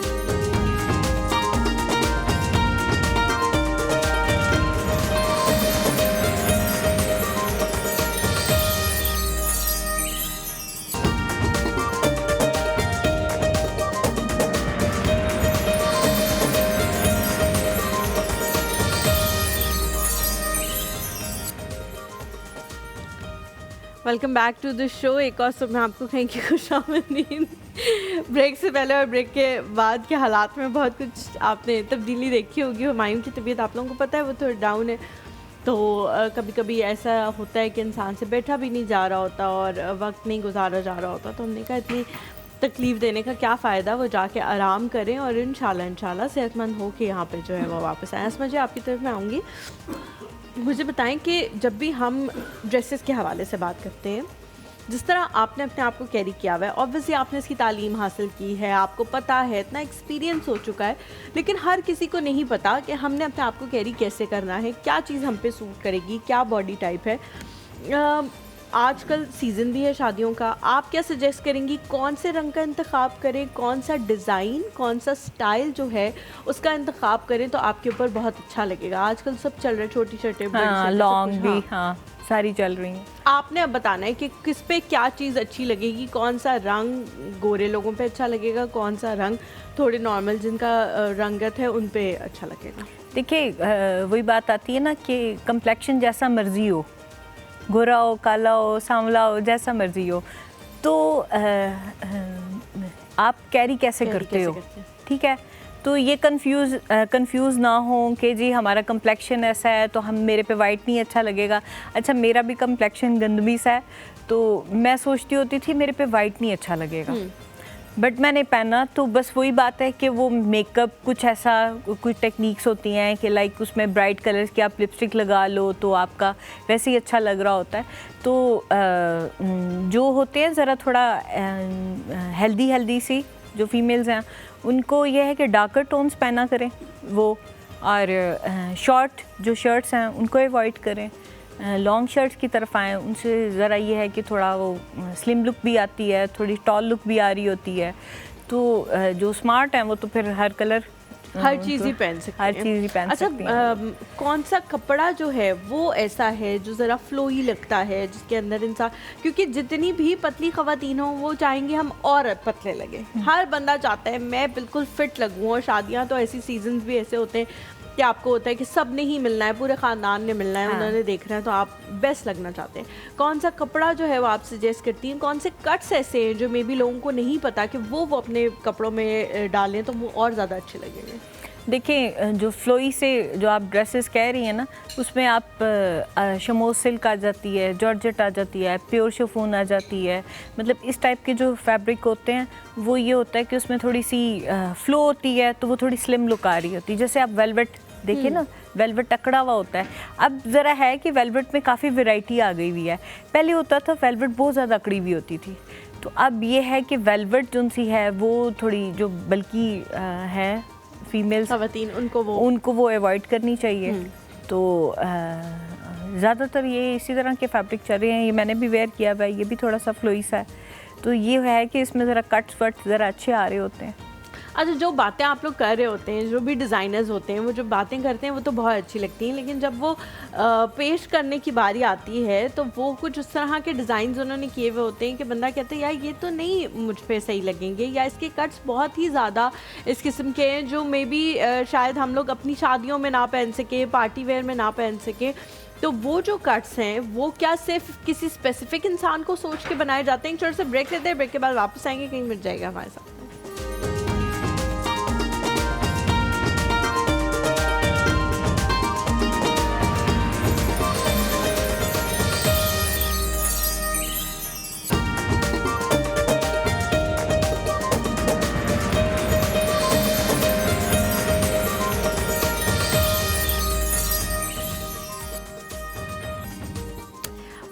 Welcome back to the show. एक और सुबह आपको कहीं की खुशामदीद। ब्रेक से पहले और ब्रेक के बाद के हालात में बहुत कुछ आपने तब्दीली देखी होगी। हुमायूं की तबीयत आप लोगों को पता है वो थोड़ा डाउन है, तो कभी कभी ऐसा होता है कि इंसान से बैठा भी नहीं जा रहा होता और वक्त नहीं गुजारा जा रहा होता। तो हमने कहा इतनी तकलीफ़ देने का क्या फ़ायदा, वो जाके आराम करें और इंशाल्लाह सेहतमंद हो के यहाँ पे जो है वो वापस आए। मुझे आपकी तरफ मैं आऊँगी। मुझे बताएं कि जब भी हम ड्रेसेस के हवाले से बात करते हैं, जिस तरह आपने अपने आप को कैरी किया हुआ है, ऑब्वियसली आपने इसकी तालीम हासिल की है, आपको पता है, इतना एक्सपीरियंस हो चुका है, लेकिन हर किसी को नहीं पता कि हमने अपने आप को कैरी कैसे करना है, क्या चीज़ हम पे सूट करेगी, क्या बॉडी टाइप है। आजकल सीज़न भी है शादियों का, आप क्या सजेस्ट करेंगी कौन से रंग का इंतखाब करें, कौन सा डिज़ाइन, कौन सा स्टाइल जो है उसका इंतखाब करें तो आपके ऊपर बहुत अच्छा लगेगा? आजकल सब चल रहा है, छोटी शर्टें,
लॉन्ग भी, हाँ, सारी चल रही हैं।
आपने अब बताना है कि किस पे क्या चीज़ अच्छी लगेगी, कौन सा रंग गोरे लोगों पे अच्छा लगेगा, कौन सा रंग थोड़े नॉर्मल जिनका रंगत है उन पे अच्छा लगेगा।
देखिए, वही बात आती है ना कि कम्प्लेक्शन जैसा मर्जी हो, गोरा हो, काला हो, सांवला हो, जैसा मर्जी हो, तो आप कैरी कैसे करते हो, ठीक है। तो ये कंफ्यूज ना हो कि जी हमारा कम्प्लेक्शन ऐसा है तो हम मेरे पे वाइट नहीं अच्छा लगेगा। अच्छा, मेरा भी कम्प्लेक्शन गंदमी सा है, तो मैं सोचती होती थी मेरे पे वाइट नहीं अच्छा लगेगा, बट मैंने पहना तो बस वही बात है कि वो मेकअप कुछ ऐसा, कुछ टेक्निक्स होती हैं कि लाइक उसमें ब्राइट कलर्स की आप लिपस्टिक लगा लो तो आपका वैसे ही अच्छा लग रहा होता है। तो जो होते हैं ज़रा थोड़ा हेल्दी सी जो फीमेल्स हैं, उनको ये है कि डार्कर टोन्स पहना करें वो, और शॉर्ट जो शर्ट्स हैं उनको अवॉइड करें, लॉन्ग शर्ट्स की तरफ आएँ, उनसे ज़रा ये है कि थोड़ा वो स्लिम लुक भी आती है, थोड़ी टॉल लुक भी आ रही होती है। तो जो स्मार्ट हैं वो तो फिर हर कलर,
हर चीज़ ही पहन सकते हैं,
हर चीज़ ही पहन सकती हैं।
अच्छा, कौन सा कपड़ा जो है वो ऐसा है जो ज़रा फ्लोई लगता है, जिसके अंदर इंसान, क्योंकि जितनी भी पतली ख़वातीन हो वो चाहेंगे हम और पतले लगे, हर बंदा चाहता है मैं बिल्कुल फिट लगूँ। और शादियाँ तो ऐसी सीजन्स भी ऐसे होते हैं कि आपको होता है कि सब ने ही मिलना है, पूरे ख़ानदान ने मिलना है,
हाँ।
उन्होंने देखना है, तो आप बेस्ट लगना चाहते हैं। कौन सा कपड़ा जो है वो आप सजेस्ट करती हैं, कौन से कट्स ऐसे हैं जो मे बी लोगों को नहीं पता कि वो अपने कपड़ों में डालें तो वो और ज़्यादा अच्छे लगेंगे?
देखिए, जो फ्लोई से जो आप ड्रेसेस कह रही हैं ना, उसमें आप शमोज सिल्क आ जाती है, जॉर्जेट आ जाती है, प्योर शिफॉन आ जाती है, मतलब इस टाइप के जो फैब्रिक होते हैं वो ये होता है कि उसमें थोड़ी सी फ्लो होती है तो वो थोड़ी स्लिम लुक आ रही होती है। जैसे आप वेलवेट देखिए ना, वेलवेट अकड़ा हुआ होता है। अब ज़रा है कि वेलवेट में काफ़ी वैरायटी आ गई हुई है। पहले होता था वेलवेट बहुत ज़्यादा अकड़ी हुई होती थी, तो अब ये है कि वेलवेट जो सी है वो थोड़ी जो बल्कि है फीमेल्स
ख़वातीन, उनको वो
अवॉइड करनी चाहिए। तो ज़्यादातर ये इसी तरह के फैब्रिक चल रहे हैं, ये मैंने भी वेयर किया हुआ है, ये भी थोड़ा सा फ्लोई सा है, तो ये है कि इसमें ज़रा कट्स वट्स ज़रा अच्छे आ रहे होते हैं।
अच्छा, जो बातें आप लोग कर रहे होते हैं, जो भी डिज़ाइनर्स होते हैं, वो जो बातें करते हैं वो तो बहुत अच्छी लगती हैं, लेकिन जब वो पेश करने की बारी आती है तो वो कुछ उस तरह के डिज़ाइन उन्होंने किए हुए होते हैं कि बंदा कहता है यार ये तो नहीं मुझ पे सही लगेंगे, या इसके कट्स बहुत ही ज़्यादा इस किस्म के हैं जो मे बी शायद हम लोग अपनी शादियों में ना पहन सकें, पार्टी वेयर में ना पहन सकें। तो वो जो कट्स हैं वो क्या सिर्फ किसी स्पेसिफिक इंसान को सोच के बनाए जाते हैं? छोटे से ब्रेक लेते हैं, ब्रेक के बाद वापस आएंगे, कहीं मिल जाएगा हमारे साथ।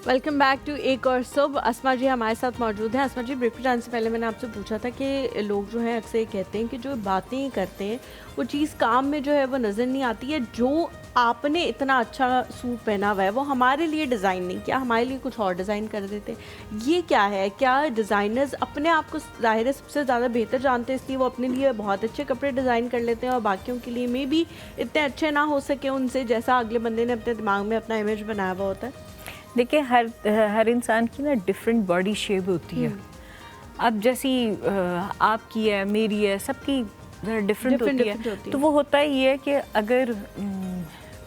वेलकम बैक टू एक और सुब। अस्मा जी हमारे साथ मौजूद हैं। अस्मा जी, ब्रेक पे जाने से पहले मैंने आपसे पूछा था कि लोग जो हैं अक्सर ये कहते हैं कि जो बातें करते हैं वो चीज़ काम में जो है वो नज़र नहीं आती है। जो आपने इतना अच्छा सूट पहना हुआ है वो हमारे लिए डिज़ाइन नहीं किया, हमारे लिए कुछ और डिज़ाइन कर देते। ये क्या है? क्या डिज़ाइनर्स अपने आप को ज़ाहिर है सबसे ज़्यादा बेहतर जानते हैं, इसलिए वो अपने लिए बहुत अच्छे कपड़े डिज़ाइन कर लेते हैं और बाकियों के लिए मे भी इतने अच्छे ना हो सके उनसे, जैसा अगले बंदे ने अपने दिमाग में अपना इमेज बनाया हुआ होता है?
देखिए, हर इंसान की ना डिफरेंट बॉडी शेप होती है। अब जैसी आपकी है, मेरी है, सबकी डिफरेंट होती है। तो वो होता ही है कि अगर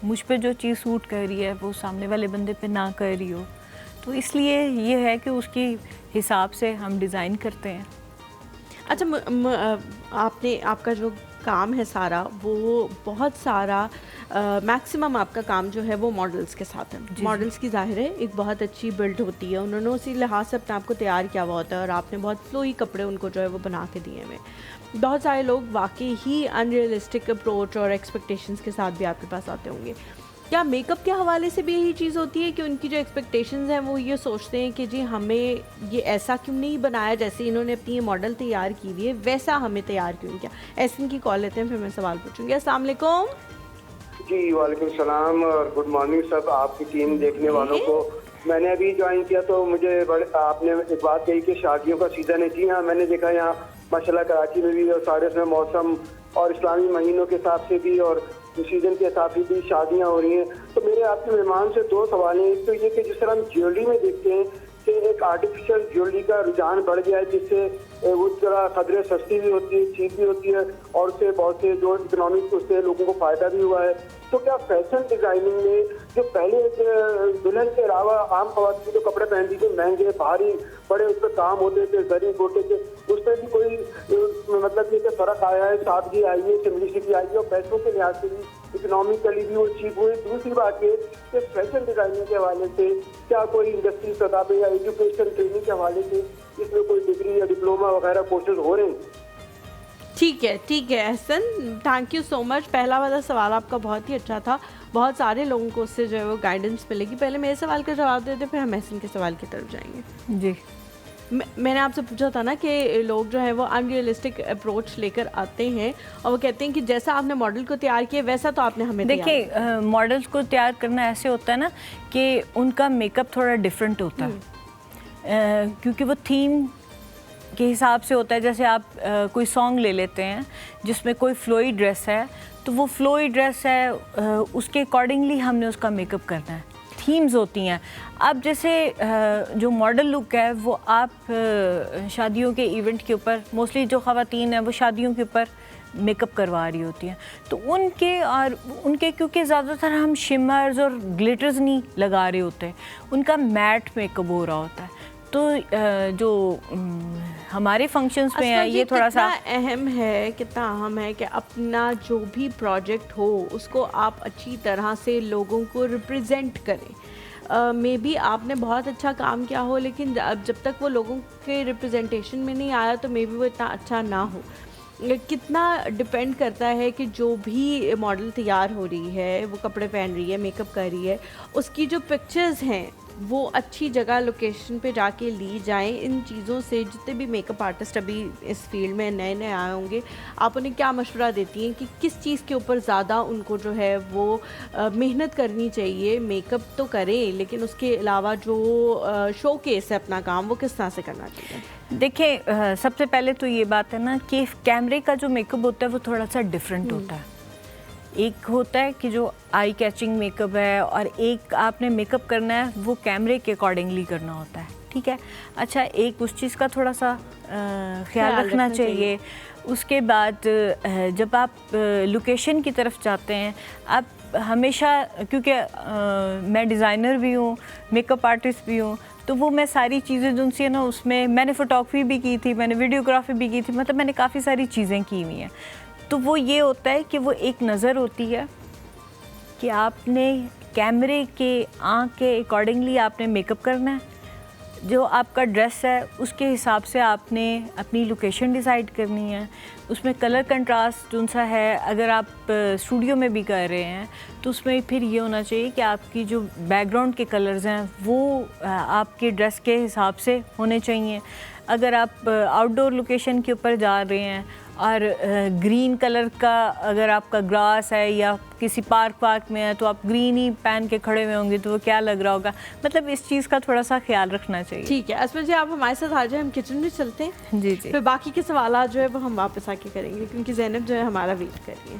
मुझ पे जो चीज़ सूट कर रही है वो सामने वाले बंदे पे ना कर रही हो, तो इसलिए ये है कि उसके हिसाब से हम डिज़ाइन करते हैं।
अच्छा, आपने आपका जो काम है सारा, वो बहुत सारा मैक्सिमम आपका काम जो है वो मॉडल्स के साथ है। मॉडल्स की ज़ाहिर है एक बहुत अच्छी बिल्ड होती है, उन्होंने उसी लिहाज से अपने आप को तैयार किया हुआ होता है और आपने बहुत फ्लोई कपड़े उनको जो है वो बना के दिए हुए। बहुत सारे लोग वाकई ही अनरियलिस्टिक अप्रोच और एक्सपेक्टेशंस के साथ भी आपके पास आते होंगे। क्या मेकअप के हवाले से भी यही चीज़ होती है कि उनकी जो एक्सपेक्टेशंस हैं वो ये सोचते हैं कि जी हमें ये ऐसा क्यों नहीं बनाया, जैसे इन्होंने अपनी ये मॉडल तैयार की हुई है वैसा हमें तैयार क्यों किया? ऐसे इनकी कॉल लेते हैं, फिर मैं सवाल पूछूंगी। अस्सलाम वालेकुम।
जी वालेकुम सलाम और गुड मॉर्निंग सब आपकी टीम देखने वालों को। मैंने अभी ज्वाइन किया तो मुझे आपने एक बात कही कि शादियों का सीज़न है। जी हाँ, मैंने देखा यहाँ माशाल्लाह कराची में भी और सारे उसमें मौसम और इस्लामी महीनों के हिसाब से भी और सीजन के हिसाब से भी शादियाँ हो रही हैं। तो मेरे आपके मेहमान से दो सवाल हैं। एक तो ये कि जिस तरह हम ज्वेलरी में देखते हैं कि एक आर्टिफिशियल ज्वेलरी का रुझान बढ़ गया है, जिससे वो थोड़ा खदरे सस्ती भी होती है, चीप भी होती है और उससे बहुत से जो इकोनॉमिक उससे लोगों को फ़ायदा भी हुआ है। तो क्या फैशन डिज़ाइनिंग में जो पहले दुल्हन के अलावा आम ख़वातीन जो कपड़े पहनती थी, महंगे भारी बड़े उस पर काम होते थे, जरी गोटे थे, उस पर भी कोई मतलब ये फ़र्क आया है, सादगी आई है, सिम्पलिसिटी आई है और पैसों के लिहाज से भी इकोनॉमिकली भी वो चीप हुई। दूसरी बात ये कि फैशन डिज़ाइनिंग के हवाले से क्या कोई इंडस्ट्री सतह पे या एजुकेशन ट्रेनिंग के हवाले से इसमें कोई डिग्री या डिप्लोमा वगैरह कोर्सेज हो रहे हैं?
ठीक है Ehsan, thank you so much. पहला वाला सवाल आपका बहुत ही अच्छा था, बहुत सारे लोगों को उससे जो है वो गाइडेंस मिलेगी। पहले मेरे सवाल का जवाब देते, फिर हम एहसन के सवाल की तरफ जाएंगे।
जी,
मैंने आपसे पूछा था ना कि लोग जो है वो अनरियलिस्टिक अप्रोच लेकर आते हैं और वो कहते हैं कि जैसा आपने मॉडल को तैयार किया वैसा तो आपने हमें
देखिए, मॉडल्स को तैयार करना ऐसे होता है ना कि उनका मेकअप थोड़ा डिफरेंट होता है, क्योंकि वो थीम के हिसाब से होता है। जैसे आप कोई सॉन्ग ले लेते हैं जिसमें कोई फ्लोई ड्रेस है, तो वो फ्लोई ड्रेस है, उसके अकॉर्डिंगली हमने उसका मेकअप करना है। थीम्स होती हैं। अब जैसे जो मॉडल लुक है वो आप शादियों के इवेंट के ऊपर, मोस्टली जो ख़वातीन हैं वो शादियों के ऊपर मेकअप करवा रही होती हैं, तो उनके क्योंकि ज़्यादातर हम शिमर्स और ग्लिटर्स नहीं लगा रहे होते, उनका मैट मेकअप हो रहा होता है। तो जो हमारे फंक्शंस में है ये थोड़ा सा
अहम है, कितना अहम है कि अपना जो भी प्रोजेक्ट हो उसको आप अच्छी तरह से लोगों को रिप्रेजेंट करें। मे बी आपने बहुत अच्छा काम किया हो, लेकिन जब तक वो लोगों के रिप्रेजेंटेशन में नहीं आया तो मे बी वो इतना अच्छा ना हो। कितना डिपेंड करता है कि जो भी मॉडल तैयार हो रही है, वो कपड़े पहन रही है, मेकअप कर रही है, उसकी जो पिक्चर्स हैं वो अच्छी जगह लोकेशन पे जाके ली जाएं। इन चीज़ों से जितने भी मेकअप आर्टिस्ट अभी इस फील्ड में नए नए आए होंगे, आप उन्हें क्या मशवरा देती हैं कि किस चीज़ के ऊपर ज़्यादा उनको जो है वो मेहनत करनी चाहिए? मेकअप तो करें, लेकिन उसके अलावा जो शो केस है अपना काम, वो किस तरह से करना चाहिए?
देखिए, सबसे पहले तो ये बात है ना कि कैमरे का जो मेकअप होता है वो थोड़ा सा डिफरेंट होता है। एक होता है कि जो आई कैचिंग मेकअप है और एक आपने मेकअप करना है वो कैमरे के अकॉर्डिंगली करना होता है, ठीक है। अच्छा, एक उस चीज़ का थोड़ा सा ख्याल रखना चाहिए। उसके बाद जब आप लोकेशन की तरफ जाते हैं, आप हमेशा, क्योंकि मैं डिज़ाइनर भी हूँ, मेकअप आर्टिस्ट भी हूँ, तो वो मैं सारी चीज़ें जो सी ना, उसमें मैंने फ़ोटोग्राफी भी की थी, मैंने वीडियोग्राफी भी की थी, मतलब मैंने काफ़ी सारी चीज़ें की हुई हैं। तो वो ये होता है कि वो एक नज़र होती है कि आपने कैमरे के आँख के अकॉर्डिंगली आपने मेकअप करना है। जो आपका ड्रेस है उसके हिसाब से आपने अपनी लोकेशन डिसाइड करनी है, उसमें कलर कंट्रास्ट जो सा है, अगर आप स्टूडियो में भी कर रहे हैं तो उसमें फिर ये होना चाहिए कि आपकी जो बैकग्राउंड के कलर्स हैं वो आपके ड्रेस के हिसाब से होने चाहिए। अगर आप आउटडोर लोकेशन के ऊपर जा रहे हैं और ग्रीन कलर का अगर आपका ग्रास है या किसी पार्क में है तो आप ग्रीन ही पहन के खड़े हुए होंगे तो वो क्या लग रहा होगा, मतलब इस चीज़ का थोड़ा सा ख्याल रखना चाहिए।
ठीक है अस्मा जी, आप हमारे साथ आ जाए, हम किचन में चलते हैं।
जी जी।
फिर बाकी के सवाल जो है वो हम वापस आके करेंगे क्योंकि जैनब जो है हमारा वेट कर रही है।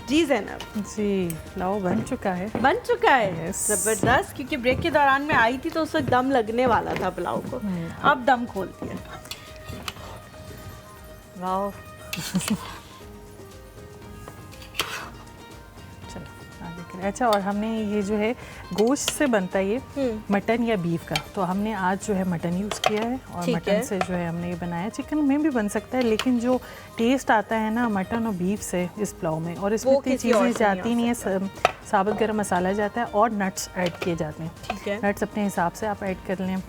जी जैनब
जी, पुलाव बन चुका है।
बन चुका है,
Yes.
ज़बरदस्त। क्योंकि ब्रेक के दौरान मैं आई थी तो उस वक्त दम लगने वाला था पुलाव को, अब दम खोल दिया।
वाह,
चलो आगे करें। अच्छा, और हमने ये जो है गोश्त से बनता है ये मटन या बीफ का, तो हमने आज जो है मटन यूज़ किया है और
ठीक
मटन
है।
से जो है हमने ये बनाया। चिकन में भी बन सकता है लेकिन जो टेस्ट आता है ना मटन और बीफ से इस पुलाव में, और इसमें
वो
इतनी
किसी और
चीज़ें
से नहीं
जाती
आ
नहीं है, साबुत गरम मसाला जाता है और नट्स ऐड किए जाते हैं।
ठीक है।
नट्स अपने हिसाब से आप ऐड कर लें,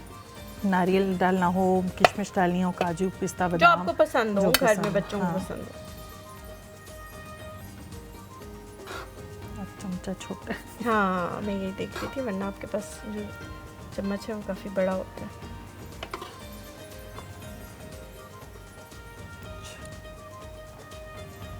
नारियल डालना हो, किशमिश डालनी हो, काजू पिस्ता
जो
बादाम
आपको पसंद हो,
जो
घर में
पसंद,
बच्चों को
हाँ।
पसंद हो।
अब चमचा छोटा है।
हाँ मैं यही देख रही थी, वरना आपके पास जो चम्मच है वो काफ़ी बड़ा होता है।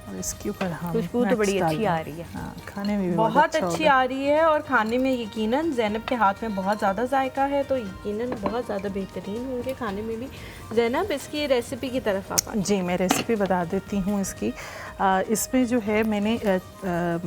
और इसके ऊपर हम
खुशबू तो
nuts
बड़ी
डाल
अच्छी
दें।
आ रही है।
हाँ, खाने में भी
बहुत
अच्छा
अच्छी
होगा।
आ रही है और खाने में यकीनन जैनब के हाथ में बहुत ज़्यादा जायका है तो यकीनन बहुत ज़्यादा बेहतरीन होंगे खाने में भी। जैनब इसकी रेसिपी की तरफ आप आइए।
जी, मैं रेसिपी बता देती हूँ इसकी। इसमें जो है मैंने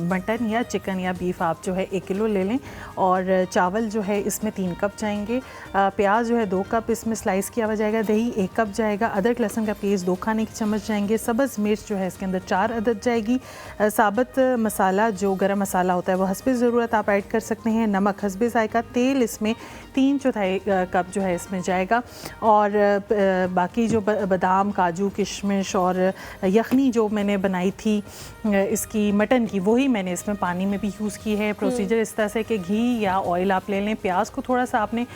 मटन या चिकन या बीफ आप जो है 1 किलो ले लें, और चावल जो है इसमें 3 कप जाएंगे, प्याज जो है 2 कप इसमें स्लाइस किया हुआ जाएगा, दही 1 कप जाएगा, अदरक लहसुन का पेस्ट 2 खाने के चम्मच जाएंगे, सब्ज़ मिर्च जो है इसके अंदर 4 अदद जाएगी, साबुत मसाला जो गरम मसाला होता है वो हस्बे ज़रूरत आप ऐड कर सकते हैं, नमक हस्बे जायका, तेल इसमें 3/4 कप जो है इसमें जाएगा, और बाकी जो बादाम काजू किशमिश और यखनी जो मैंने बनाई थी इसकी मटन की, वही मैंने इसमें पानी में भी यूज़ की है। प्रोसीजर इस तरह से कि घी या ऑयल आप ले लें, प्याज को थोड़ा सा आपने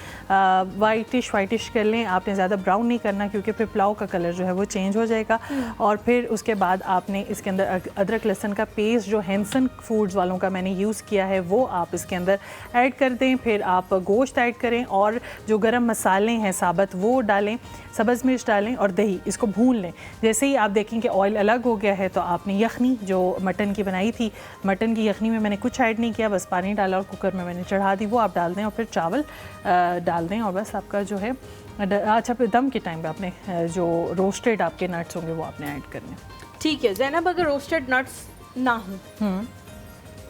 वाइटिश कर लें, आपने ज़्यादा ब्राउन नहीं करना क्योंकि फिर पुलाव का कलर जो है वो चेंज हो जाएगा, और फिर उसके बाद आपने इसके अंदर अदरक लहसुन का पेस्ट जो हैंसन फूड्स वालों का मैंने यूज़ किया है वो आप इसके अंदर ऐड कर दें, फिर आप गोश्त ऐड करें और जो गरम मसाले हैं साबुत वो डालें, सब्ज़ मिर्च डालें और दही, इसको भून लें। जैसे ही आप देखें कि ऑयल अलग हो गया है तो आपने यखनी जो मटन की बनाई थी, मटन की यखनी में मैंने कुछ ऐड नहीं किया, बस पानी डाला और कुकर में मैंने चढ़ा दी, वो आप डाल दें और फिर चावल डाल दें और बस आपका जो है अच्छा। फिर दम के टाइम पे आपने जो रोस्टेड आपके नट्स होंगे वो आपने ऐड करने।
ठीक है जैनब, अगर रोस्टेड नट्स ना हो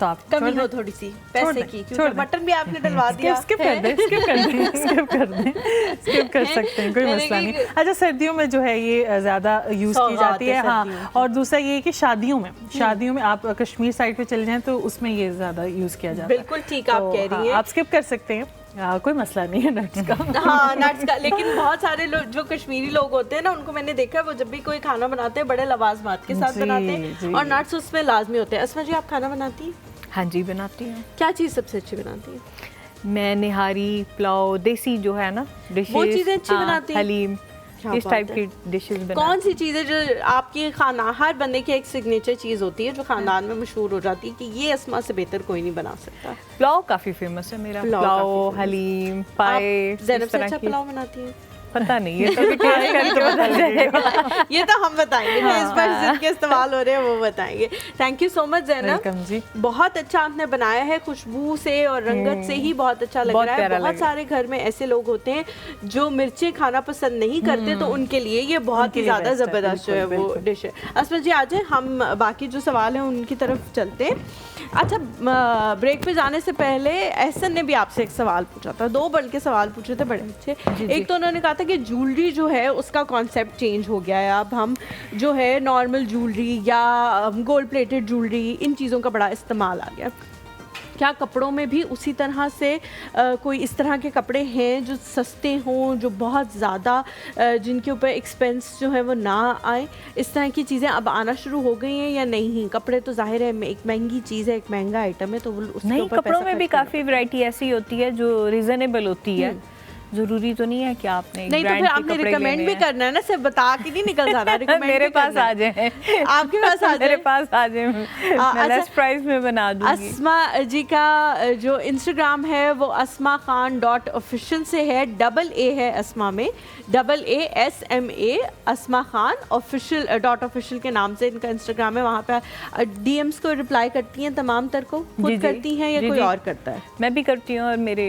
तो आप
कमी
छोड़
हो
दें।
थोड़ी सी
छोड़
पैसे
दें,
की,
छोड़
क्योंकि
दें।
मटन भी आपने डलवा दिया।
स्किप कर दें, स्किप कर दें, स्किप कर दें, स्किप कर सकते हैं, कोई
मैंने
मसला नहीं।
कि-
अच्छा, सर्दियों में जो है ये ज़्यादा यूज़ की
सौगात
जाती
है
है, हाँ।
सर्दियों की।
और दूसरा ये है कि शादियों में आप कश्मीर साइड पे चले जाएं तो उसमें ये ज़्यादा यूज़ किया जाता है।
बिल्कुल ठीक आप
तो,
कह रही
हाँ,
हैं।
आप स्किप कर सकते हैं, कोई मसला नहीं है नट्स का।
हाँ नट्स का, लेकिन बहुत सारे लोग जो कश्मीरी लोग होते हैं ना उनको मैंने देखा है वो जब भी कोई खाना बनाते हैं बड़े लवाजमात के साथ
जी,
बनाते हैं
जी।
और नट्स उसमें लाजमी होते हैं। अस्मा जी आप खाना बनाती हैं?
हाँ जी, बनाती हूँ।
क्या चीज़ सबसे अच्छी बनाती है?
मैं निहारी, पुलाव, देसी जो है ना डिशेस,
वो चीज़ें अच्छी बनाती हैं?
हलीम,
क्या
इस
बात
टाइप
है।
की डिशेस बनाती
कौन सी चीज़ है जो आपकी खाना, हर बंदे की एक सिग्नेचर चीज़ होती है जो खानदान में मशहूर हो जाती है कि ये अस्मा से बेहतर कोई नहीं बना सकता?
पुलाव काफ़ी फेमस है मेरा,
पुलाव
पुलाव,
काफ़ी famous।
हलीम, पाए,
आप जैनब
इस
से
तरह
अच्छा
की।
पुलाव बनाती हैं?
पता नहीं, ये तो अभी टेस्ट करके पता चलेगा।
ये तो हम बताएंगे, इस पर जिनके इस्तेमाल हो रहे हैं वो बताएंगे। Thank you so much Zainab,
welcome जी।
बहुत अच्छा आपने बनाया है, खुशबू से और रंगत से ही बहुत अच्छा लग
बहुत
रहा है।
प्यारा
बहुत
लगा।
सारे घर में ऐसे लोग होते हैं जो मिर्चें खाना पसंद नहीं करते, तो उनके लिए ये बहुत
उनके
ही
लिए
ज़्यादा
best है,
ज़बरदस्त जो है वो
बिल्कुल।
डिश है। असमा जी आ जाए, हम बाकी जो सवाल हैं उनकी तरफ चलते हैं। अच्छा, ब्रेक पे जाने से पहले एहसन ने भी आपसे एक सवाल पूछा था, 2 बल्कि के सवाल पूछे थे बड़े अच्छे। एक तो उन्होंने कहा था कि ज्वेलरी जो है उसका कॉन्सेप्ट चेंज हो गया है, अब हम जो है नॉर्मल ज्वेलरी या गोल्ड प्लेटेड ज्वेलरी, इन चीज़ों का बड़ा इस्तेमाल आ गया। क्या कपड़ों में भी उसी तरह से कोई इस तरह के कपड़े हैं जो सस्ते हों, जो बहुत ज़्यादा जिनके ऊपर एक्सपेंस जो है वो ना आए, इस तरह की चीज़ें अब आना शुरू हो गई हैं या नहीं? कपड़े तो जाहिर है एक महंगी चीज़ है, एक महंगा आइटम है, तो उसके
नहीं,
ऊपर
कपड़ों
पैसा
में भी
खर्च करना
काफ़ी वैरायटी ऐसी होती है जो रीज़नेबल होती है, ज़रूरी तो नहीं है कि आपने
नहीं, तो फिर आपने रिकमेंड भी करना है ना, सिर्फ बता के नहीं निकल जाना, रिकमेंड
मेरे पास आ जाए,
आपके पास आ जाए,
मेरे पास आ जाए, मैं लेस प्राइस में बना दूंगी।
अस्मा जी का जो इंस्टाग्राम है वो asmakhan.official से है, AA है अस्मा में, AASMA अस्मा खान official के नाम से इनका इंस्टाग्राम है। वहाँ पे DMs को रिप्लाई करती हैं तमाम तर को, खुद करती हैं या कोई और करता है?
मैं भी करती हूँ और मेरे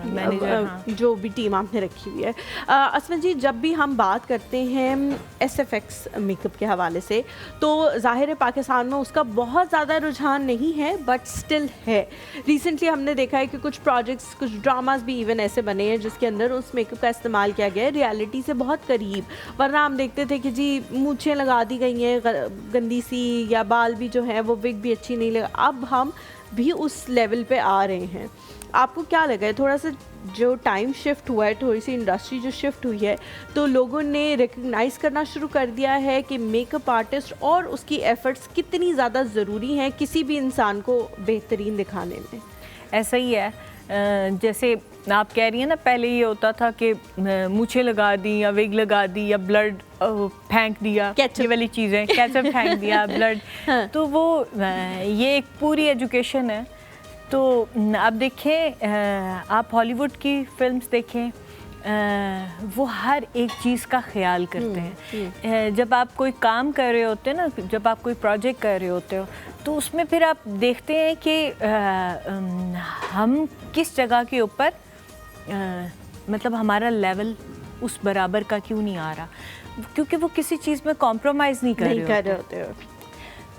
मैनेजर,
जो भी टीम आपने रखी हुई है। अस्मा जी, जब भी हम बात करते हैं SFX मेकअप के हवाले से, तो जाहिर है पाकिस्तान में उसका बहुत ज़्यादा रुझान नहीं है, बट स्टिल है। रिसेंटली हमने देखा है कि कुछ प्रोजेक्ट्स, कुछ ड्रामास भी इवन ऐसे बने हैं जिसके अंदर उस मेकअप का इस्तेमाल किया गया है रियलिटी से बहुत करीब। वरना हम देखते थे कि जी मूंछें लगा दी गई हैं गंदी सी, या बाल भी जो है वो विग भी अच्छी नहीं लगा। अब हम भी उस लेवल पे आ रहे हैं। आपको क्या लगा है, थोड़ा सा जो टाइम शिफ्ट हुआ है, थोड़ी सी इंडस्ट्री जो शिफ्ट हुई है, तो लोगों ने रिकग्नाइज़ करना शुरू कर दिया है कि मेकअप आर्टिस्ट और उसकी एफ़र्ट्स कितनी ज़्यादा ज़रूरी हैं किसी भी इंसान को बेहतरीन दिखाने में?
ऐसा ही है, जैसे आप कह रही हैं ना, पहले ये होता था कि मूछें लगा दी या विग लगा दी या ब्लड फेंक दिया, ये वाली चीज़ें, केचप फेंक दिया, ब्लड। तो वो ये एक पूरी एजुकेशन है। तो अब देखें, आप हॉलीवुड की फिल्म्स देखें, वो हर एक चीज़ का ख्याल करते हैं। जब आप कोई काम कर रहे होते हैं ना, जब आप कोई प्रोजेक्ट कर रहे होते हो, तो उसमें फिर आप देखते हैं कि हम किस जगह के ऊपर, मतलब हमारा लेवल उस बराबर का क्यों नहीं आ रहा, क्योंकि वो किसी चीज़ में कॉम्प्रोमाइज़ नहीं कर रहे होते हो।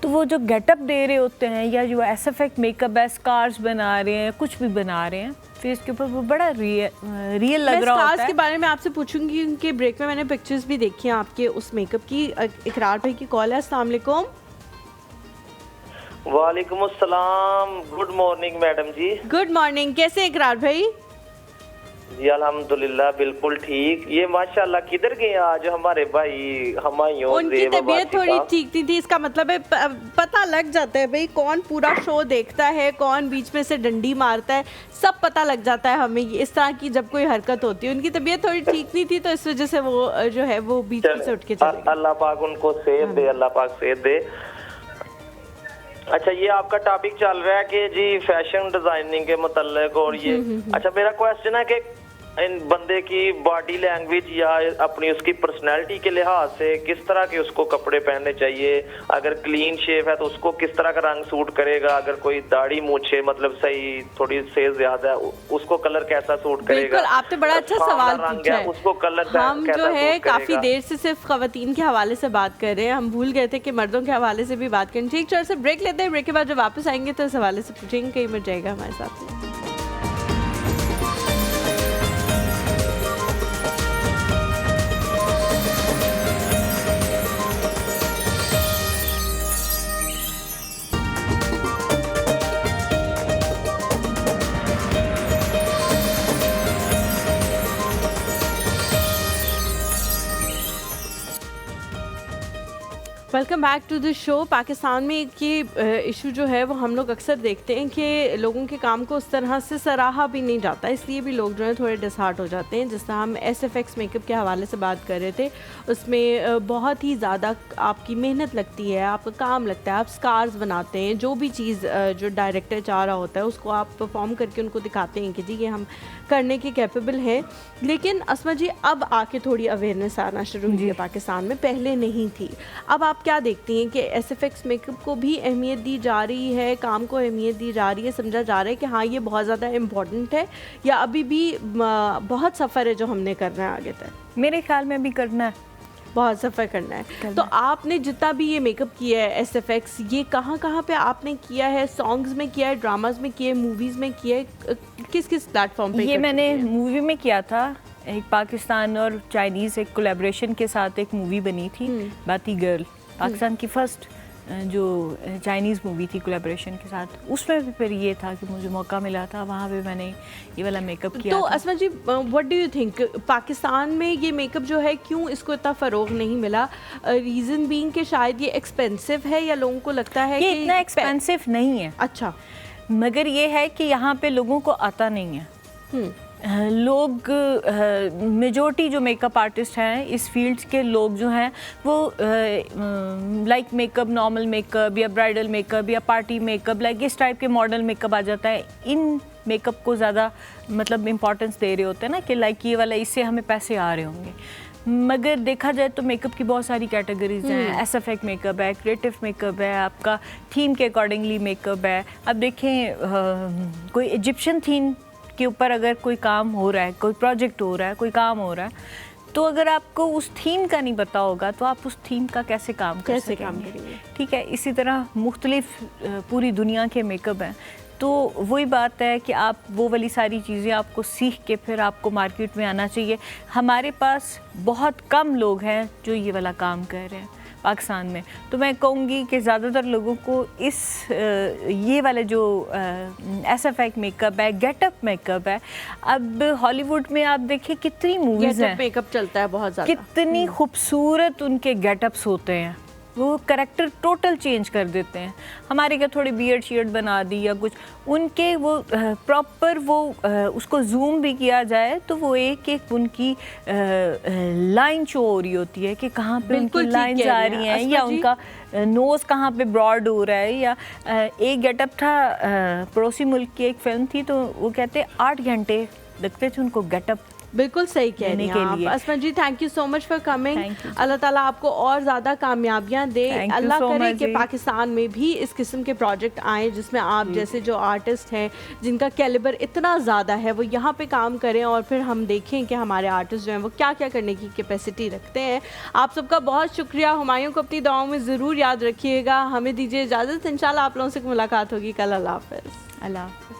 तो वो जो गेटअप दे रहे होते हैं, या जो SFX मेकअप है, स्कार्स बना रहे हैं, कुछ भी बना रहे हैं फेस के ऊपर, वो बड़ा रियल लग रहा होता है।
के बारे में आपसे पूछूंगी, उनके ब्रेक में मैंने पिक्चर्स भी देखी हैं आपके उस मेकअप की। इकरार भाई की कॉल है। अस्सलाम वालेकुम।
वालेकुम अस्सलाम, गुड मॉर्निंग मैडम जी।
गुड मॉर्निंग, कैसे इकरार भाई?
जी अल्हम्दुलिल्लाह बिल्कुल ठीक। ये माशाल्लाह किधर गए आज हमारे भाई हमायूं?
उनकी तबीयत थोड़ी ठीक नहीं थी, इसका मतलब है पता लग जाता है भाई कौन पूरा शो देखता है, कौन बीच में से डंडी मारता है, सब पता लग जाता है हमें इस तरह की जब कोई हरकत होती है। उनकी तबीयत थोड़ी ठीक नहीं थी, तो इस वजह से वो जो है वो बीच में से उठ के चले गए।
अल्लाह पाक उनको सेहत दे, अल्लाह पाक सेहत दे। अच्छा, ये आपका टॉपिक चल रहा है कि जी फैशन डिजाइनिंग के मुतल्लिक, और ये अच्छा मेरा क्वेश्चन है कि इन बंदे की बॉडी लैंग्वेज या अपनी उसकी पर्सनैलिटी के लिहाज से किस तरह के उसको कपड़े पहनने चाहिए। अगर क्लीन शेव है तो उसको किस तरह का रंग सूट करेगा, अगर कोई दाढ़ी मूछे मतलब सही थोड़ी से ज्यादा है उसको कलर कैसा सूट करेगा।
बिल्कुल, आपने बड़ा अच्छा सवाल पूछा है।
उसको कलर
हम जो है काफी देर से सिर्फ खवातीन के हवाले से बात कर रहे हैं, हम भूल गए थे कि मर्दों के हवाले से भी बात करें। ठीक, चलो से ब्रेक लेते हैं, ब्रेक के बाद जब वापस आएंगे तो इस हवाले से पूछेंगे, कहीं मिल जाएगा हमारे साथ में। Welcome back to the show. Pakistan में एक ये इशू जो है वो हम लोग अक्सर देखते हैं कि लोगों के काम को उस तरह से सराहा भी नहीं जाता, इसलिए भी लोग जो है थोड़े डिसहार्ट हो जाते हैं। जिस तरह हम SFX मेकअप के हवाले से बात कर रहे थे, उसमें बहुत ही ज़्यादा आपकी मेहनत लगती है, आपका काम लगता है, आप स्कार्स बनाते हैं, जो भी चीज़ जो डायरेक्टर चाह रहा होता है उसको आप परफॉर्म करके उनको दिखाते हैं कि जी ये हम करने के कैपेबल हैं। लेकिन अस्मा जी अब आके थोड़ी अवेयरनेस आना शुरू हुई है पाकिस्तान में, पहले नहीं थी। अब आप क्या देखती हैं कि SFX मेकअप को भी अहमियत दी जा रही है, काम को अहमियत दी जा रही है, समझा जा रहा है कि हाँ ये बहुत ज़्यादा इम्पोर्टेंट है, या अभी भी बहुत सफ़र है जो हमने करना है आगे तक?
मेरे ख्याल में भी करना है,
बहुत सफ़र करना है। तो आपने जितना भी ये मेकअप किया है SFX, ये कहाँ कहाँ पे आपने किया है? सॉन्ग्स में किया है, ड्रामास में किया है, मूवीज़ में किया है, किस किस प्लेटफॉर्म पे?
ये मैंने मूवी में किया था, एक पाकिस्तान और चाइनीज़ एक कोलैबोरेशन के साथ एक मूवी बनी थी, बाती गर्ल, पाकिस्तान की फर्स्ट जो चाइनीज़ मूवी थी कोलैबोरेशन के साथ। उसमें भी फिर ये था कि मुझे मौका मिला था, वहाँ पे मैंने ये वाला मेकअप किया।
तो Asma ji what do you think, Pakistan में ये मेकअप जो है क्यों इसको इतना फ़रोग नहीं मिला? रीज़न बीइंग कि शायद ये एक्सपेंसिव है, या लोगों को लगता है
ये
कि
इतना एक्सपेंसिव नहीं है।
अच्छा,
मगर ये है कि यहाँ पे लोगों को आता नहीं है। लोग मेजॉरिटी जो मेकअप आर्टिस्ट हैं इस फील्ड के लोग जो हैं वो लाइक मेकअप, नॉर्मल मेकअप या ब्राइडल मेकअप या पार्टी मेकअप, लाइक इस टाइप के मॉडल मेकअप आ जाता है। इन मेकअप को ज़्यादा मतलब इम्पोर्टेंस दे रहे होते हैं ना कि लाइक ये वाला इससे हमें पैसे आ रहे होंगे। मगर देखा जाए तो मेकअप की बहुत सारी कैटेगरीज हैं। एसएफएक्ट मेकअप है, क्रिएटिव मेकअप है, आपका थीम के अकॉर्डिंगली मेकअप है। अब देखें कोई इजिप्शियन थीम के ऊपर अगर कोई काम हो रहा है, कोई प्रोजेक्ट हो रहा है, कोई काम हो रहा है, तो अगर आपको उस थीम का नहीं पता होगा तो आप उस थीम का कैसे काम करेंगे। ठीक है, इसी तरह मुख्तलिफ पूरी दुनिया के मेकअप हैं। तो वही बात है कि आप वो वाली सारी चीज़ें आपको सीख के फिर आपको मार्केट में आना चाहिए। हमारे पास बहुत कम लोग हैं जो ये वाला काम कर रहे हैं पाकिस्तान में। तो मैं कहूँगी कि ज़्यादातर लोगों को ये वाले जो एसएफएक्ट मेकअप है, गेटअप मेकअप है, अब हॉलीवुड में आप देखिए कितनी मूवीज़ हैं,
मेकअप चलता है बहुत ज़्यादा,
कितनी खूबसूरत उनके गेटअप्स होते हैं, वो करेक्टर टोटल चेंज कर देते हैं। हमारे क्या थोड़ी बियर्ड शियर्ड बना दी या कुछ, उनके वो प्रॉपर वो उसको जूम भी किया जाए तो वो एक उनकी लाइन शो हो रही होती है कि कहाँ पे उनकी लाइंस आ रही हैं या उनका नोज़ कहाँ पे ब्रॉड हो रहा है। या एक गेटअप था, पड़ोसी मुल्क की एक फिल्म थी, तो वो कहते 8 घंटे लगते थे उनको गेटअप।
बिल्कुल सही कह रही हैं आप Asma ji. Thank you so much for coming. अल्लाह ताला आपको और ज़्यादा कामयाबियाँ दे। अल्लाह करे कि पाकिस्तान में भी इस किस्म के प्रोजेक्ट आएँ जिसमें आप जैसे जो आर्टिस्ट हैं जिनका कैलिबर इतना ज़्यादा है वो यहाँ पे काम करें, और फिर हम देखें कि हमारे आर्टिस्ट जो हैं वो क्या क्या करने की कैपेसिटी रखते हैं। आप सबका बहुत शुक्रिया। हुमायूं को अपनी दुआओं में ज़रूर याद रखिएगा। हमें दीजिए इजाज़त, इंशाल्लाह आप लोगों से मुलाकात होगी कल। अल्लाह हाफ़िज़।
अल्लाह हाफ़िज़।